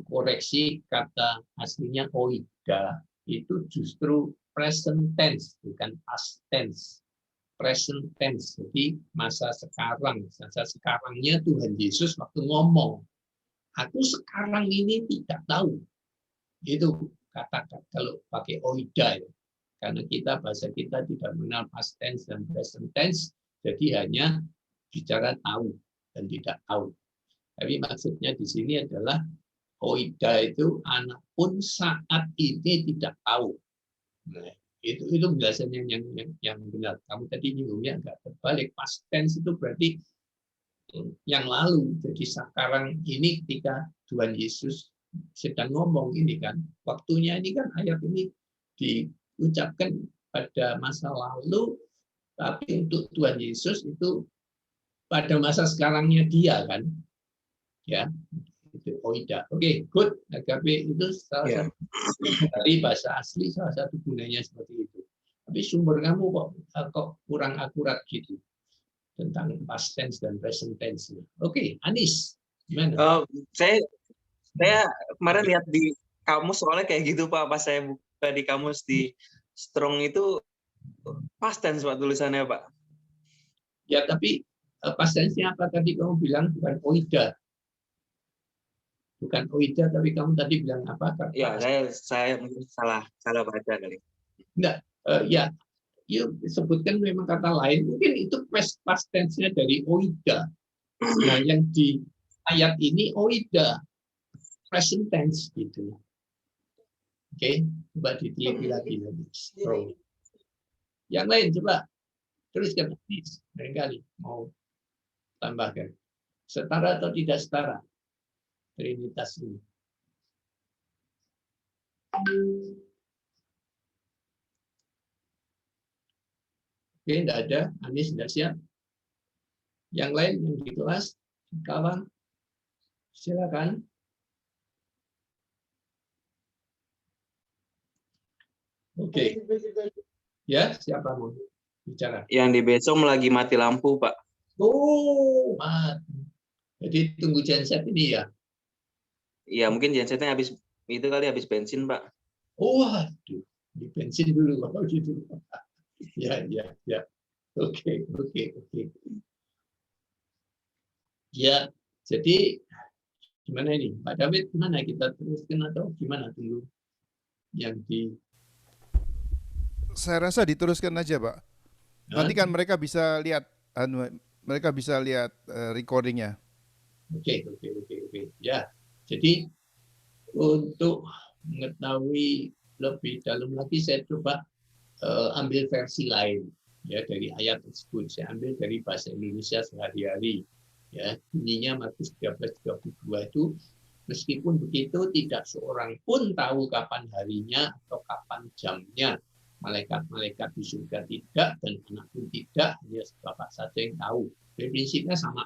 koreksi kata aslinya oida itu justru present tense, bukan past tense. Present tense, jadi masa sekarang. Masa sekarangnya Tuhan Yesus waktu ngomong, aku sekarang ini tidak tahu. Itu kata kalau pakai oida ya. Karena bahasa kita tidak mengenal past tense dan present tense, jadi hanya bicara tahu dan tidak tahu. Tapi maksudnya di sini adalah oida itu anak pun saat ini tidak tahu. Nah, itu penjelasannya yang benar. Kamu tadi nyinggungnya agak terbalik. Past tense itu berarti yang lalu. Jadi sekarang ini ketika Tuhan Yesus sedang ngomong ini kan, waktunya ini kan ayat ini diucapkan pada masa lalu, tapi untuk Tuhan Yesus itu pada masa sekarangnya dia kan, ya itu oida. Oke, good. Agape itu salah satu dari bahasa asli, salah satu gunanya seperti itu. Tapi sumber kamu kok kurang akurat gitu tentang past tense dan present tense. Oke, Anis, gimana? Saya kemarin lihat di kamus soalnya kayak gitu Pak, pas saya buka di kamus di Strong itu past tense Pak tulisannya Pak. Ya, tapi past tense-nya apa tadi kamu bilang? Bukan oida. Bukan oida, tapi kamu tadi bilang apa? Ya, saya mungkin salah baca kali. Enggak, ya, sebutkan memang kata lain. Mungkin itu past tense-nya dari oida. Nah, yang di ayat ini oida. Present tense gitu. Oke, coba diteliti lagi nanti. Yang lain coba teruskan, barangkali mau tambahkan. Setara atau tidak setara Trinitas ini? Oke, tidak ada. Anis tidak siap. Yang lain yang di kelas, kawan, silakan. Oke. Ya, siapa mau bicara? Yang di Besom lagi mati lampu, Pak. Oh, mati. Jadi tunggu genset ini ya? Iya, mungkin gensetnya habis bensin, Pak. Oh, aduh. Di bensin dulu kalau gitu. Ya. Oke. Ya, jadi gimana ini? Pak David, gimana kita teruskan atau gimana dulu? Yang Saya rasa diteruskan aja, Pak. Nanti kan mereka bisa lihat recordingnya. Oke. Ya, jadi untuk mengetahui lebih dalam lagi saya coba ambil versi lain ya dari ayat tersebut. Saya ambil dari bahasa Indonesia sehari-hari. Ya, bunyinya Matius 13:32 itu, meskipun begitu tidak seorang pun tahu kapan harinya atau kapan jamnya. Malaikat-malaikat di surga tidak, dan anak pun tidak, hanya Bapa saja yang tahu. Jadi prinsipnya sama.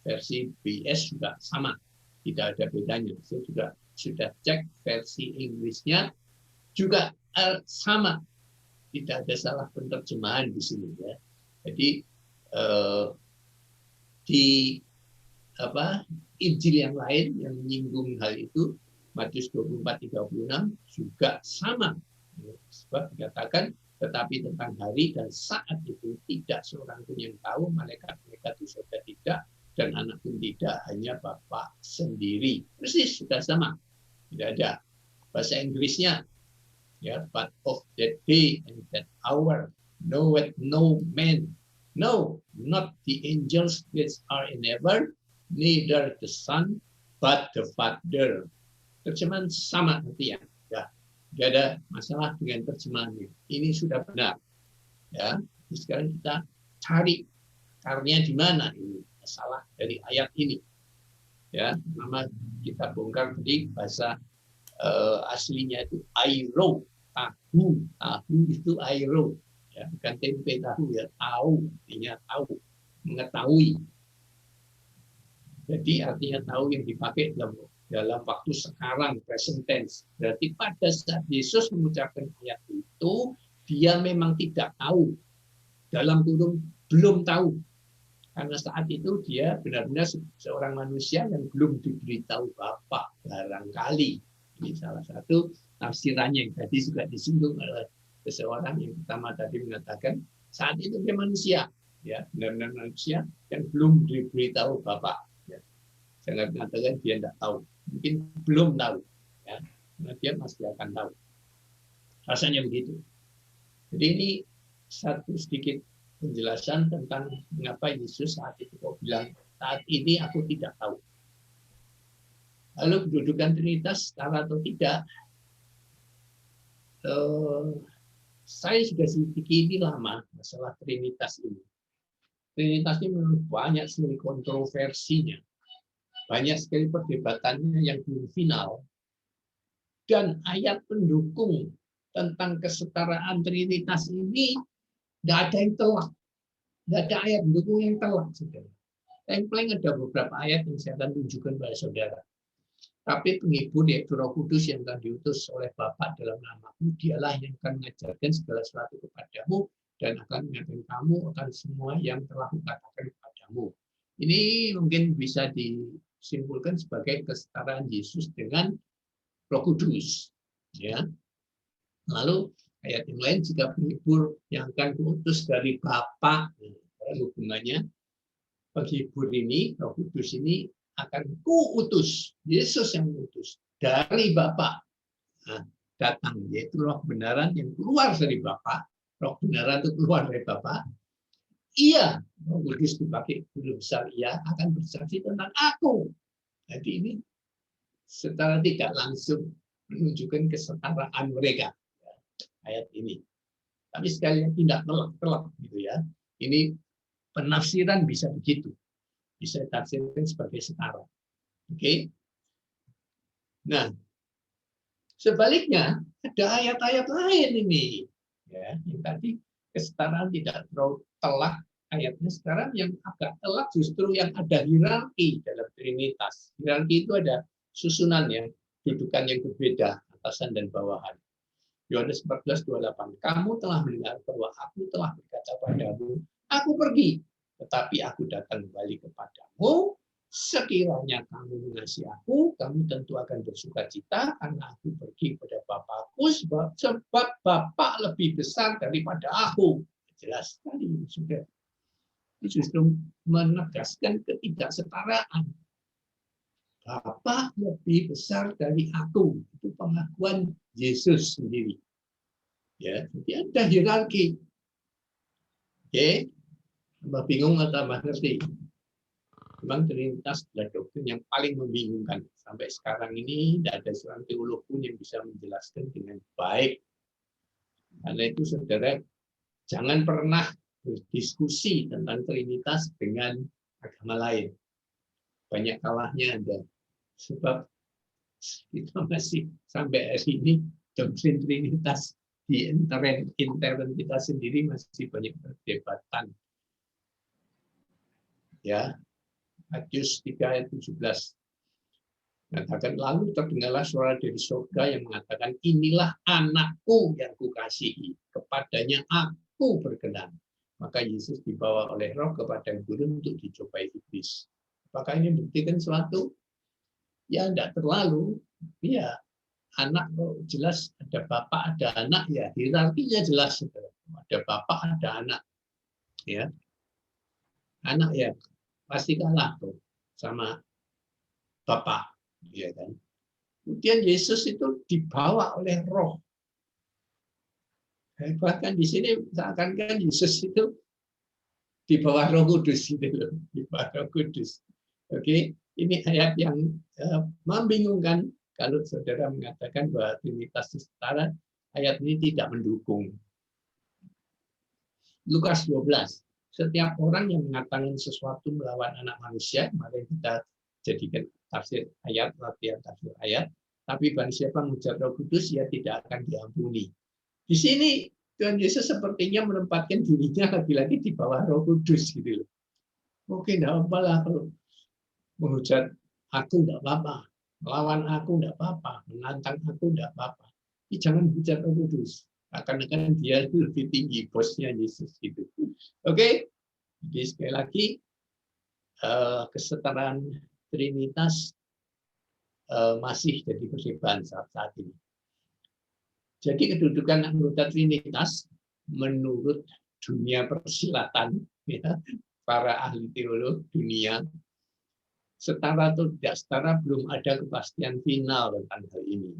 Versi BS juga sama, tidak ada bedanya. Saya juga sudah cek versi Inggrisnya juga sama, tidak ada salah penerjemahan di sini ya. Jadi di Injil yang lain yang menyinggung hal itu, Matius 24:36 juga sama. Sebab dikatakan, tetapi tentang hari dan saat itu tidak seorang pun yang tahu, malaikat-malaikat di surga tidak, dan anak pun tidak, hanya Bapa sendiri. Persis sudah sama, tidak ada. Bahasa Inggrisnya, ya, but of that day and that hour knoweth no man, no, not the angels which are in heaven, neither the Son, but the Father. Terjemahan sama artinya. Tidak ada masalah dengan terjemahannya. Ini sudah benar. Ya, sekarang kita cari akarnya di mana ini masalah dari ayat ini. Ya, nama kita bongkar tadi bahasa aslinya itu airo, tahu itu airo. Ya, bukan tempe tahu ya, tahu artinya tahu, mengetahui. Jadi artinya tahu yang dipakai dalam dalam waktu sekarang, present tense. Berarti pada saat Yesus mengucapkan ayat itu, dia memang tidak tahu, dalam kurung belum tahu. Karena saat itu dia benar-benar seorang manusia yang belum diberitahu Bapa barangkali. Ini salah satu tafsirannya yang tadi juga disinggung oleh seseorang yang pertama tadi mengatakan saat itu dia manusia, ya benar-benar manusia yang belum diberitahu Bapa. Ya. Jangan mengatakan dia tidak tahu, mungkin belum tahu, ya. Karena dia masih akan tahu. Rasanya begitu. Jadi ini satu sedikit penjelasan tentang mengapa Yesus saat itu kok bilang saat ini aku tidak tahu. Lalu kedudukan Trinitas setara atau tidak? Saya sudah sedikit ini lama masalah Trinitas ini. Trinitas ini memang banyak sekali kontroversinya, banyak sekali perdebatannya yang belum final, dan ayat pendukung tentang kesetaraan Trinitas ini tidak ada yang telak, tidak ada ayat pendukung yang telak, saudara. Yang paling ada beberapa ayat yang saya akan tunjukkan kepada saudara. Tapi penghibur yaitu Roh Kudus yang akan diutus oleh Bapa dalam namaku, dialah yang akan mengajarkan segala sesuatu kepadamu dan akan mengajarkan kamu akan semua yang telah kukatakan kepadamu. Ini mungkin bisa disimpulkan sebagai kesetaraan Yesus dengan Roh Kudus. Ya. Lalu ayat yang lain juga penghibur yang akan diutus dari Bapa. Hubungannya penghibur ini, Roh Kudus ini akan kuutus, Yesus yang mengutus dari Bapa. Nah, datang yaitu roh kebenaran yang keluar dari Bapa. Roh kebenaran itu keluar dari Bapa. Ia, Roh Kudus dipakai guru besar, ia akan bersaksi tentang aku. Jadi ini secara tidak langsung menunjukkan kesetaraan mereka, ayat ini. Tapi sekali lagi tidak telak gitu ya. Ini penafsiran bisa begitu. Bisa ditafsirkan sebagai setara. Oke. Nah, sebaliknya ada ayat-ayat lain ini. Ya, yang tadi kesetaraan tidak terlalu telak ayatnya, sekarang yang agak telak justru yang ada hierarki dalam Trinitas. Hierarki itu ada susunannya, dudukan yang berbeda, atasan dan bawahan. Yohanes 14:28. Kamu telah mendengar bahwa aku telah berkata padamu, aku pergi, tetapi aku datang kembali kepadamu. Sekiranya kamu mengasihi aku, kamu tentu akan bersuka cita karena aku pergi kepada Bapakku, sebab Bapa lebih besar daripada aku. Jelas sekali, sudah. Itu justru menegaskan ketidaksetaraan. Bapa lebih besar dari aku. Itu pengakuan Yesus sendiri. Ya, jadi ada hierarki. Oke. Tambah bingung atau tambah ngerti? Memang Trinitas adalah doktrin yang paling membingungkan. Sampai sekarang ini tidak ada seorang teolog pun yang bisa menjelaskan dengan baik. Karena itu saudara, jangan pernah berdiskusi tentang Trinitas dengan agama lain. Banyak kalahnya ada. Sebab kita masih sampai hari ini doktrin Trinitas di intern kita sendiri masih banyak perdebatan. Ya, Matius 3 ayat 17 mengatakan, lalu terdengarlah suara dari surga yang mengatakan, inilah anakku yang kukasihi, kepadanya aku berkenan. Maka Yesus dibawa oleh Roh kepada gurun untuk dicobai iblis. Apakah ini membuktikan sesuatu? Ya, tidak terlalu. Ya, anak jelas ada bapak, ada anak, ya hierarkinya jelas. Ada bapak, ada anak. Ya, anak ya pasti kalah tuh sama Bapa, ya kan. Kemudian Yesus itu dibawa oleh Roh. Bahkan di sini seakan-akan Yesus itu di bawah Roh Kudus gitu loh, di bawah Roh Kudus. Oke, ini ayat yang membingungkan kalau saudara mengatakan bahwa Trinitas setara, ayat ini tidak mendukung. Lukas 12. Setiap orang yang mengatakan sesuatu melawan anak manusia, mari kita jadikan tafsir ayat, latihan tafsir ayat, tapi barang siapa mengucap Roh Kudus, ya tidak akan diampuni. Di sini Tuhan Yesus sepertinya menempatkan dirinya lagi-lagi di bawah Roh Kudus gitu loh. Oke, tidak apa-apa lah kalau mengucap aku tidak apa-apa. Melawan aku enggak apa-apa, menantang aku enggak apa-apa. Tapi jangan hujat Roh Kudus. Akan-akan dia lebih tinggi bosnya Yesus gitu. Oke? Jadi sekali lagi kesetaraan Trinitas masih jadi perdebatan saat ini. Jadi kedudukan anggota Trinitas menurut dunia persilatan, ya, para ahli teolog dunia, setara atau tidak setara belum ada kepastian final tentang hal ini.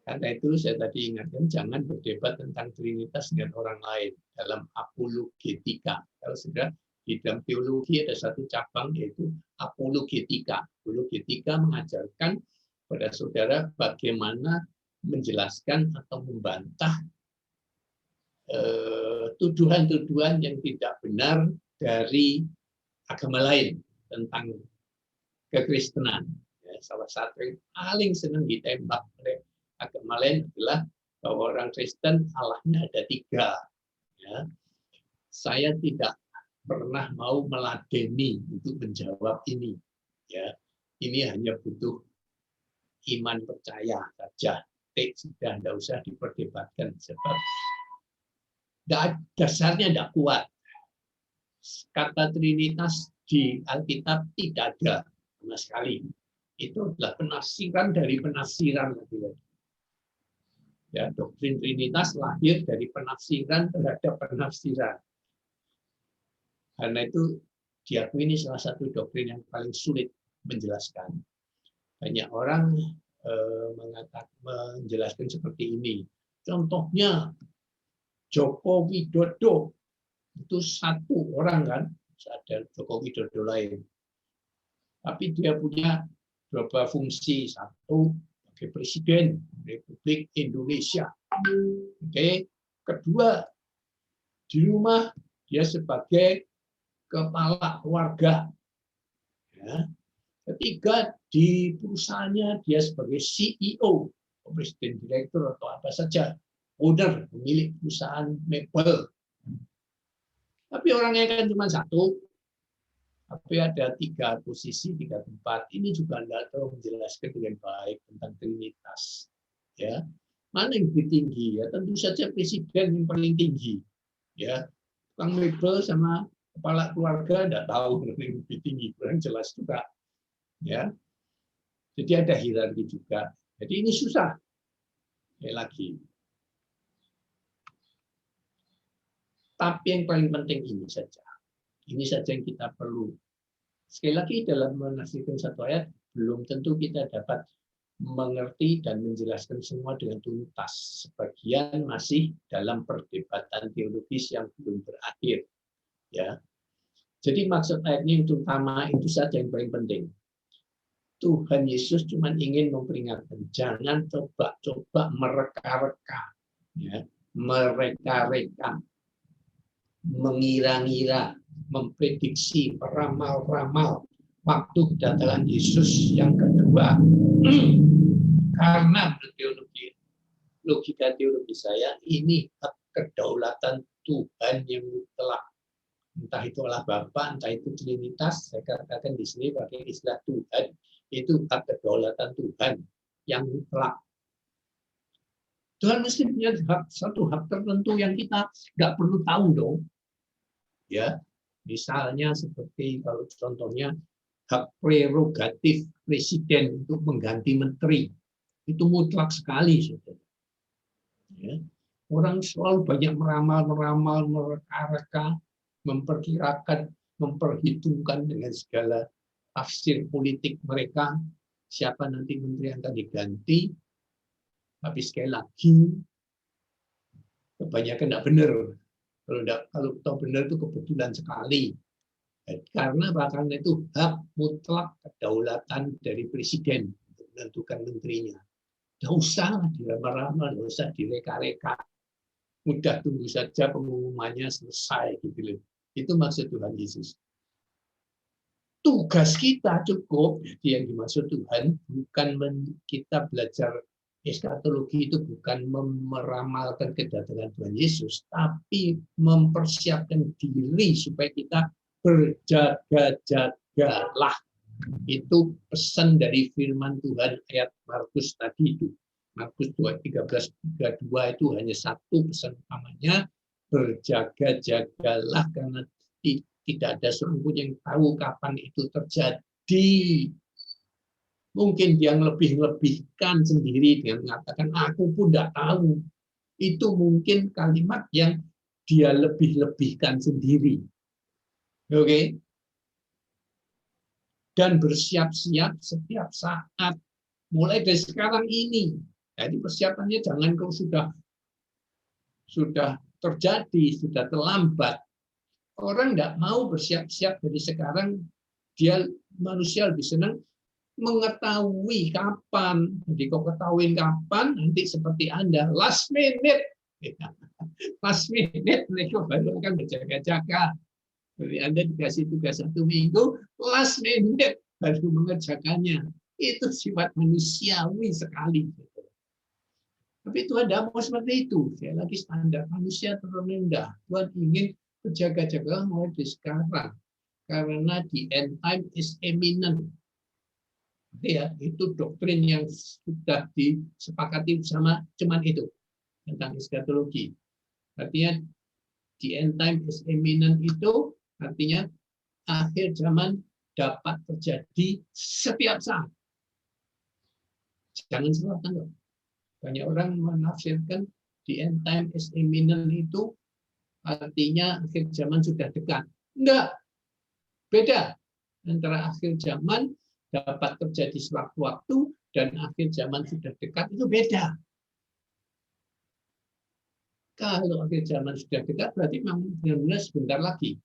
Karena itu saya tadi ingatkan jangan berdebat tentang Trinitas dengan orang lain dalam apologetika. Kalau sudah di dalam teologi ada satu cabang yaitu apologetika. Apologetika mengajarkan pada saudara bagaimana menjelaskan atau membantah tuduhan-tuduhan yang tidak benar dari agama lain tentang kekristenan. Ya, salah satu yang paling senang ditembak oleh agama lain adalah bahwa orang Kristen Allahnya ada 3. Ya. Saya tidak pernah mau meladeni untuk menjawab ini. Ya, ini hanya butuh iman percaya saja. Sudah tidak usah diperdebatkan sebab dasarnya tidak kuat. Kata Trinitas di Alkitab tidak ada sama sekali. Itu adalah penafsiran dari penafsiran. Ya, doktrin Trinitas lahir dari penafsiran terhadap penafsiran. Karena itu diakui ini salah satu doktrin yang paling sulit menjelaskan. Banyak orang menjelaskan seperti ini. Contohnya Joko Widodo itu satu orang kan, ada Joko Widodo lain. Tapi dia punya beberapa fungsi. Satu sebagai Presiden Republik Indonesia. Oke. Kedua, di rumah dia sebagai kepala keluarga. Ya. Ketiga, di perusahaannya dia sebagai CEO, presiden direktur atau apa saja, owner, pemilik perusahaan mebel. Tapi orangnya kan cuma satu, tapi ada 3 posisi, 3 tempat. Ini juga tidak terlalu menjelaskan dengan baik tentang Trinitas. Ya, mana yang lebih tinggi? Ya, tentu saja presiden yang paling tinggi. Ya, tukang mebel sama kepala keluarga tidak tahu yang lebih tinggi, kurang jelas juga. Ya, jadi ada hierarki juga. Jadi ini susah. Lagi. Tapi yang paling penting ini saja. Ini saja yang kita perlu. Sekali lagi dalam menafsirkan satu ayat, belum tentu kita dapat mengerti dan menjelaskan semua dengan tuntas. Sebagian masih dalam perdebatan teologis yang belum berakhir. Ya. Jadi maksud ayat ini utama itu saja yang paling penting. Tuhan Yesus cuma ingin memperingatkan, jangan coba-coba mereka-reka, ya, mereka-reka, mengira-ngira, memprediksi, meramal-ramal waktu kedatangan Yesus yang kedua. Karena menurut logika teologi saya, ini hak kedaulatan Tuhan yang mutlak. Entah itu Allah Bapa, entah itu Trinitas, saya katakan di sini pakai istilah Tuhan. Itu hak kedaulatan Tuhan yang mutlak. Tuhan mesti punya satu hak tertentu yang kita nggak perlu tahu dong. Ya, misalnya seperti kalau contohnya hak prerogatif presiden untuk mengganti menteri itu mutlak sekali, saudara. Ya. Orang selalu banyak meramal, mereka-reka, memperkirakan, memperhitungkan dengan segala tafsir politik mereka, siapa nanti menteri yang akan diganti. Tapi sekali lagi, kebanyakan tidak benar. Kalau tahu benar itu kebetulan sekali. Karena bahkan itu hak mutlak kedaulatan dari presiden untuk menentukan menterinya. Tidak usah diramal-ramal, tidak usah direka-reka. Mudah, tunggu saja pengumumannya selesai. Gitu. Itu maksud Tuhan Yesus. Tugas kita cukup, jadi yang dimaksud Tuhan bukan kita belajar eskatologi itu bukan meramalkan kedatangan Tuhan Yesus, tapi mempersiapkan diri supaya kita berjaga-jagalah. Itu pesan dari firman Tuhan ayat Markus tadi itu. Markus 13:32 itu hanya satu pesan utamanya, berjaga-jagalah karena tidak ada seorang pun yang tahu kapan itu terjadi. Mungkin dia lebih-lebihkan sendiri dengan mengatakan aku pun tidak tahu. Itu mungkin kalimat yang dia lebih-lebihkan sendiri. Oke? Dan bersiap-siap setiap saat. Mulai dari sekarang ini. Jadi persiapannya jangan kalau sudah terjadi, sudah terlambat. Orang tidak mau bersiap-siap dari sekarang. Dia manusia lebih senang mengetahui kapan. Jadi kau ketahuin kapan, nanti seperti Anda, last minute. Last minute, mereka baru akan berjaga-jaga. Jadi Anda dikasih tugas 1 minggu, last minute baru mengerjakannya. Itu sifat manusiawi sekali. Tapi Tuhan tidak mau seperti itu. Saya lagi standar manusia terendah. Tuhan ingin berjaga-jaga mulai dari sekarang. Karena the end time is imminent. Ya, itu doktrin yang sudah disepakati bersama, cuman itu tentang eskatologi. Artinya the end time is imminent itu artinya akhir zaman dapat terjadi setiap saat. Jangan salah tangkap. Banyak orang menafsirkan the end time is imminent itu artinya akhir zaman sudah dekat. Enggak. Beda antara akhir zaman dapat terjadi sewaktu-waktu dan akhir zaman sudah dekat, itu beda. Kalau akhir zaman sudah dekat berarti memang benar-benar sebentar lagi.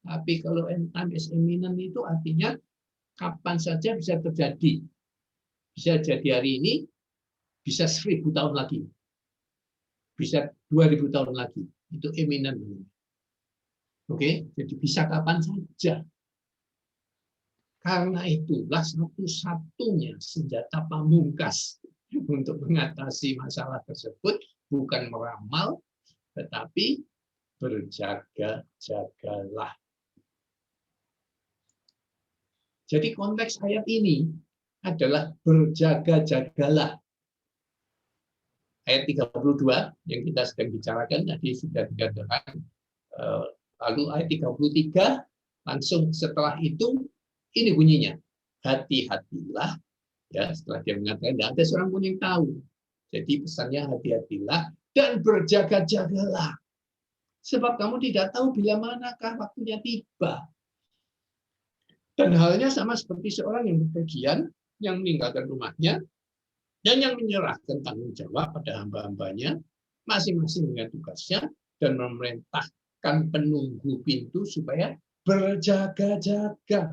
Tapi kalau end time is imminent itu artinya kapan saja bisa terjadi. Bisa jadi hari ini, bisa 1000 tahun lagi. Bisa 2000 tahun lagi. Itu imminent. Oke, jadi bisa kapan saja. Karena itulah satu-satunya senjata pamungkas untuk mengatasi masalah tersebut bukan meramal, tetapi berjaga-jagalah. Jadi konteks ayat ini adalah berjaga-jagalah. Ayat 32 yang kita sedang bicarakan tadi sudah dikatakan. Lalu ayat 33 langsung setelah itu ini bunyinya, hati-hatilah, ya setelah dia mengatakan tidak ada seorang pun yang tahu. Jadi pesannya hati-hatilah dan berjaga-jagalah. Sebab kamu tidak tahu bila manakah waktunya tiba. Dan halnya sama seperti seorang yang bepergian, yang meninggalkan rumahnya, dan yang menyerahkan tanggung jawab pada hamba-hambanya, masing-masing dengan tugasnya, dan memerintahkan penunggu pintu supaya berjaga-jaga.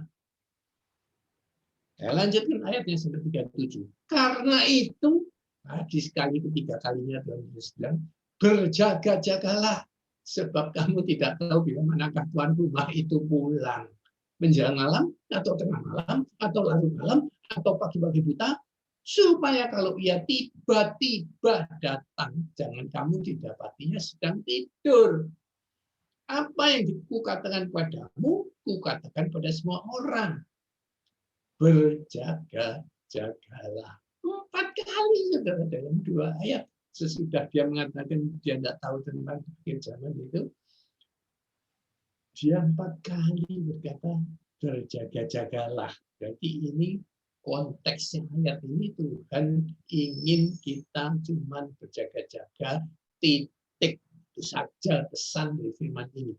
Saya lanjutkan ayatnya sampai 37. Karena itu, sekali ketiga kalinya Tuhan Yesus bilang, berjaga-jagalah, sebab kamu tidak tahu bila manakah tuan rumah itu pulang. Menjelang malam, atau tengah malam, atau larut malam, atau pagi-pagi buta, supaya kalau ia tiba-tiba datang, jangan kamu didapatinya sedang tidur. Apa yang kukatakan padamu, kukatakan pada semua orang. Berjaga-jagalah. 4 kali saudara dalam 2 ayat. Sesudah dia mengatakan dia tidak tahu tentang akhir zaman itu, dia 4 kali berkata berjaga-jagalah. Jadi ini konteksnya ayat ini Tuhan ingin kita cuma berjaga-jaga, titik, itu saja pesan dari firman ini.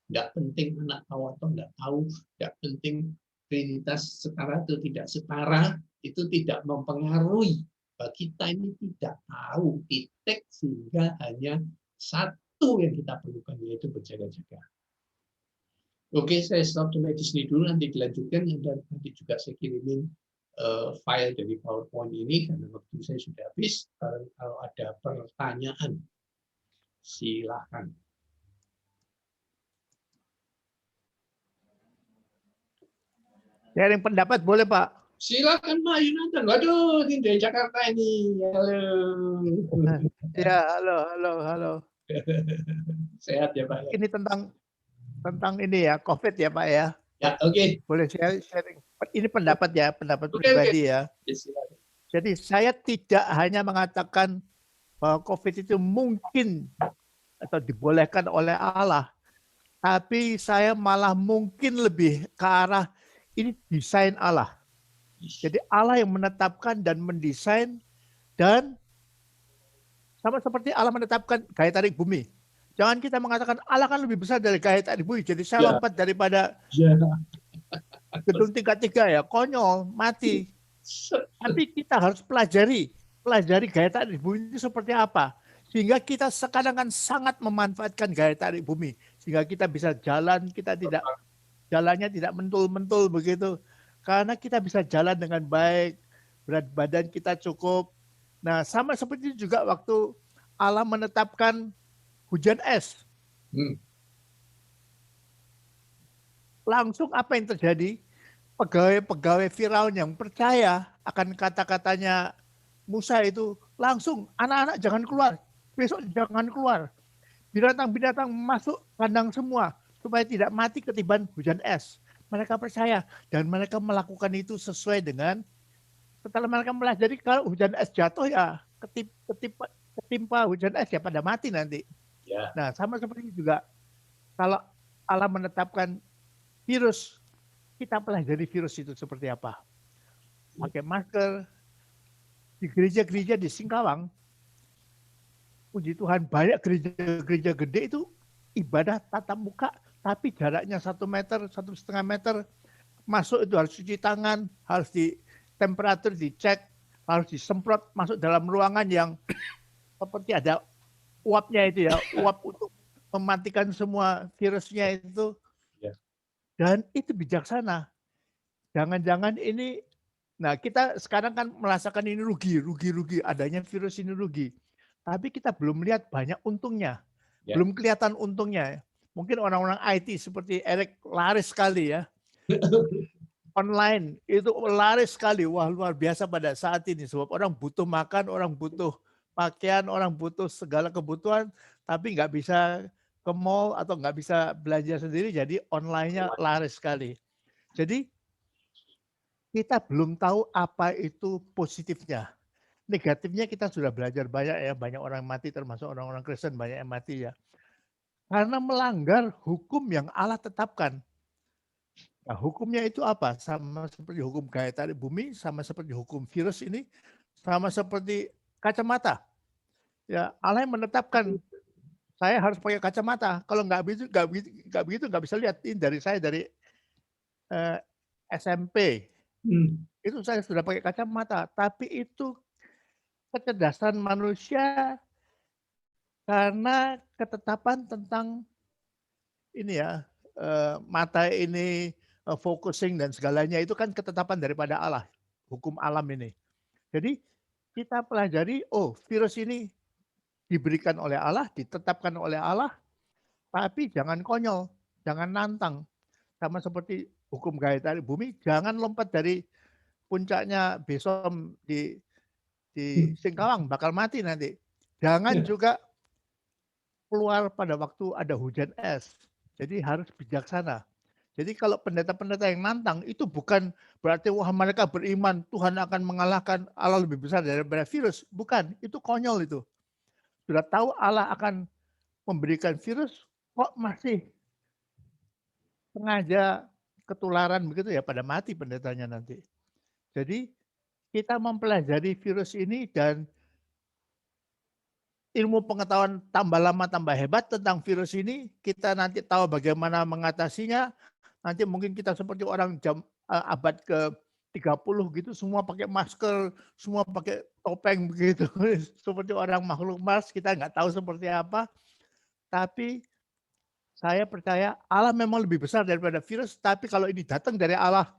Tidak penting anak tahu atau tidak tahu, tidak penting Trinitas setara atau tidak setara, itu tidak mempengaruhi. Bagi kita ini tidak tahu titik, sehingga hanya satu yang kita perlukan, yaitu berjaga-jaga. Oke, saya stop sampai di sini dulu, nanti dilanjutkan, dan nanti juga saya kirimin file dari PowerPoint ini, karena waktu saya sudah habis. Kalau ada pertanyaan, silakan. Sharing pendapat boleh Pak? Silakan Pak Yunanto. Waduh, ini dari Jakarta ini. Halo. Ya, halo. Sehat ya Pak. Ini tentang ini ya, COVID ya Pak ya. Ya, oke. Boleh saya sharing? Ini pendapat ya, pendapat Oke. pribadi ya. Ya, silakan. Jadi saya tidak hanya mengatakan bahwa COVID itu mungkin atau dibolehkan oleh Allah, tapi saya malah mungkin lebih ke arah ini desain Allah. Jadi Allah yang menetapkan dan mendesain, dan sama seperti Allah menetapkan gaya tarik bumi. Jangan kita mengatakan Allah kan lebih besar dari gaya tarik bumi, jadi saya lompat daripada gedung tingkat 3 ya, konyol, mati. Tapi kita harus pelajari gaya tarik bumi itu seperti apa. Sehingga kita sekarang kan sangat memanfaatkan gaya tarik bumi. Sehingga kita bisa jalan, jalannya tidak mentul-mentul begitu. Karena kita bisa jalan dengan baik, berat badan kita cukup. Nah, sama seperti juga waktu Allah menetapkan hujan es. Langsung apa yang terjadi? Pegawai-pegawai Firaun yang percaya akan kata-katanya Musa itu langsung, anak-anak jangan keluar, besok jangan keluar. Binatang-binatang masuk kandang semua supaya tidak mati ketiban hujan es. Mereka percaya dan mereka melakukan itu sesuai dengan setelah mereka pelajari kalau hujan es jatuh ya ketimpa hujan es ya pada mati nanti. Ya. Nah, sama seperti juga kalau Allah menetapkan virus, kita pelajari virus itu seperti apa. Pakai masker. Di gereja-gereja di Singkawang, puji Tuhan banyak gereja-gereja gede itu ibadah tatap muka, tapi jaraknya 1 meter, 1,5 meter. Masuk itu harus cuci tangan, harus di temperatur dicek, harus disemprot masuk dalam ruangan yang seperti ada uapnya itu ya, uap untuk mematikan semua virusnya itu. Dan itu bijaksana. Jangan-jangan ini, nah kita sekarang kan merasakan ini rugi, adanya virus ini rugi. Tapi kita belum melihat banyak untungnya, belum kelihatan untungnya. Mungkin orang-orang IT seperti Eric laris sekali ya. Online itu laris sekali, wah luar biasa pada saat ini. Sebab orang butuh makan, orang butuh pakaian, orang butuh segala kebutuhan, tapi nggak bisa ke mall atau nggak bisa belanja sendiri, jadi online-nya laris sekali. Jadi kita belum tahu apa itu positifnya. Negatifnya kita sudah belajar banyak ya, banyak orang mati termasuk orang-orang Kristen banyak yang mati ya. Karena melanggar hukum yang Allah tetapkan. Nah, hukumnya itu apa? Sama seperti hukum gaya tarik bumi, sama seperti hukum virus ini, sama seperti kacamata. Ya, Allah yang menetapkan saya harus pakai kacamata. Kalau nggak begitu nggak bisa lihat. Ini dari saya dari SMP. Itu saya sudah pakai kacamata, tapi itu kecerdasan manusia karena ketetapan tentang ini ya, mata ini focusing dan segalanya itu kan ketetapan daripada Allah, hukum alam ini. Jadi kita pelajari, oh virus ini diberikan oleh Allah, ditetapkan oleh Allah, tapi jangan konyol, jangan nantang. Sama seperti hukum gaya tarik bumi, jangan lompat dari puncaknya besom di Singkawang, bakal mati nanti. Jangan juga keluar pada waktu ada hujan es. Jadi harus bijaksana. Jadi kalau pendeta-pendeta yang nantang itu bukan berarti wah mereka beriman Tuhan akan mengalahkan, Allah lebih besar daripada virus. Bukan, itu konyol itu. Sudah tahu Allah akan memberikan virus, kok masih sengaja ketularan begitu ya, pada mati pendetanya nanti. Jadi kita mempelajari virus ini dan ilmu pengetahuan tambah lama tambah hebat tentang virus ini, kita nanti tahu bagaimana mengatasinya. Nanti mungkin kita seperti orang abad ke-30 gitu, semua pakai masker, semua pakai topeng begitu. Seperti orang makhluk Mars, kita nggak tahu seperti apa. Tapi saya percaya Allah memang lebih besar daripada virus, tapi kalau ini datang dari Allah,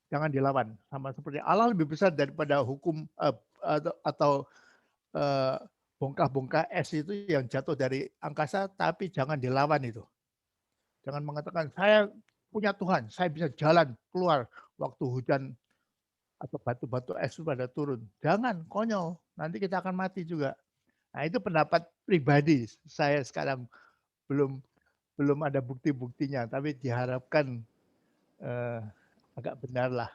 jangan dilawan. Sama seperti Allah lebih besar daripada hukum atau bongkah-bongkah es itu yang jatuh dari angkasa, tapi jangan dilawan itu. Jangan mengatakan, saya punya Tuhan, saya bisa jalan keluar waktu hujan atau batu-batu es itu pada turun. Jangan, konyol. Nanti kita akan mati juga. Nah itu pendapat pribadi saya sekarang. Belum ada bukti-buktinya, tapi diharapkan agak benar lah.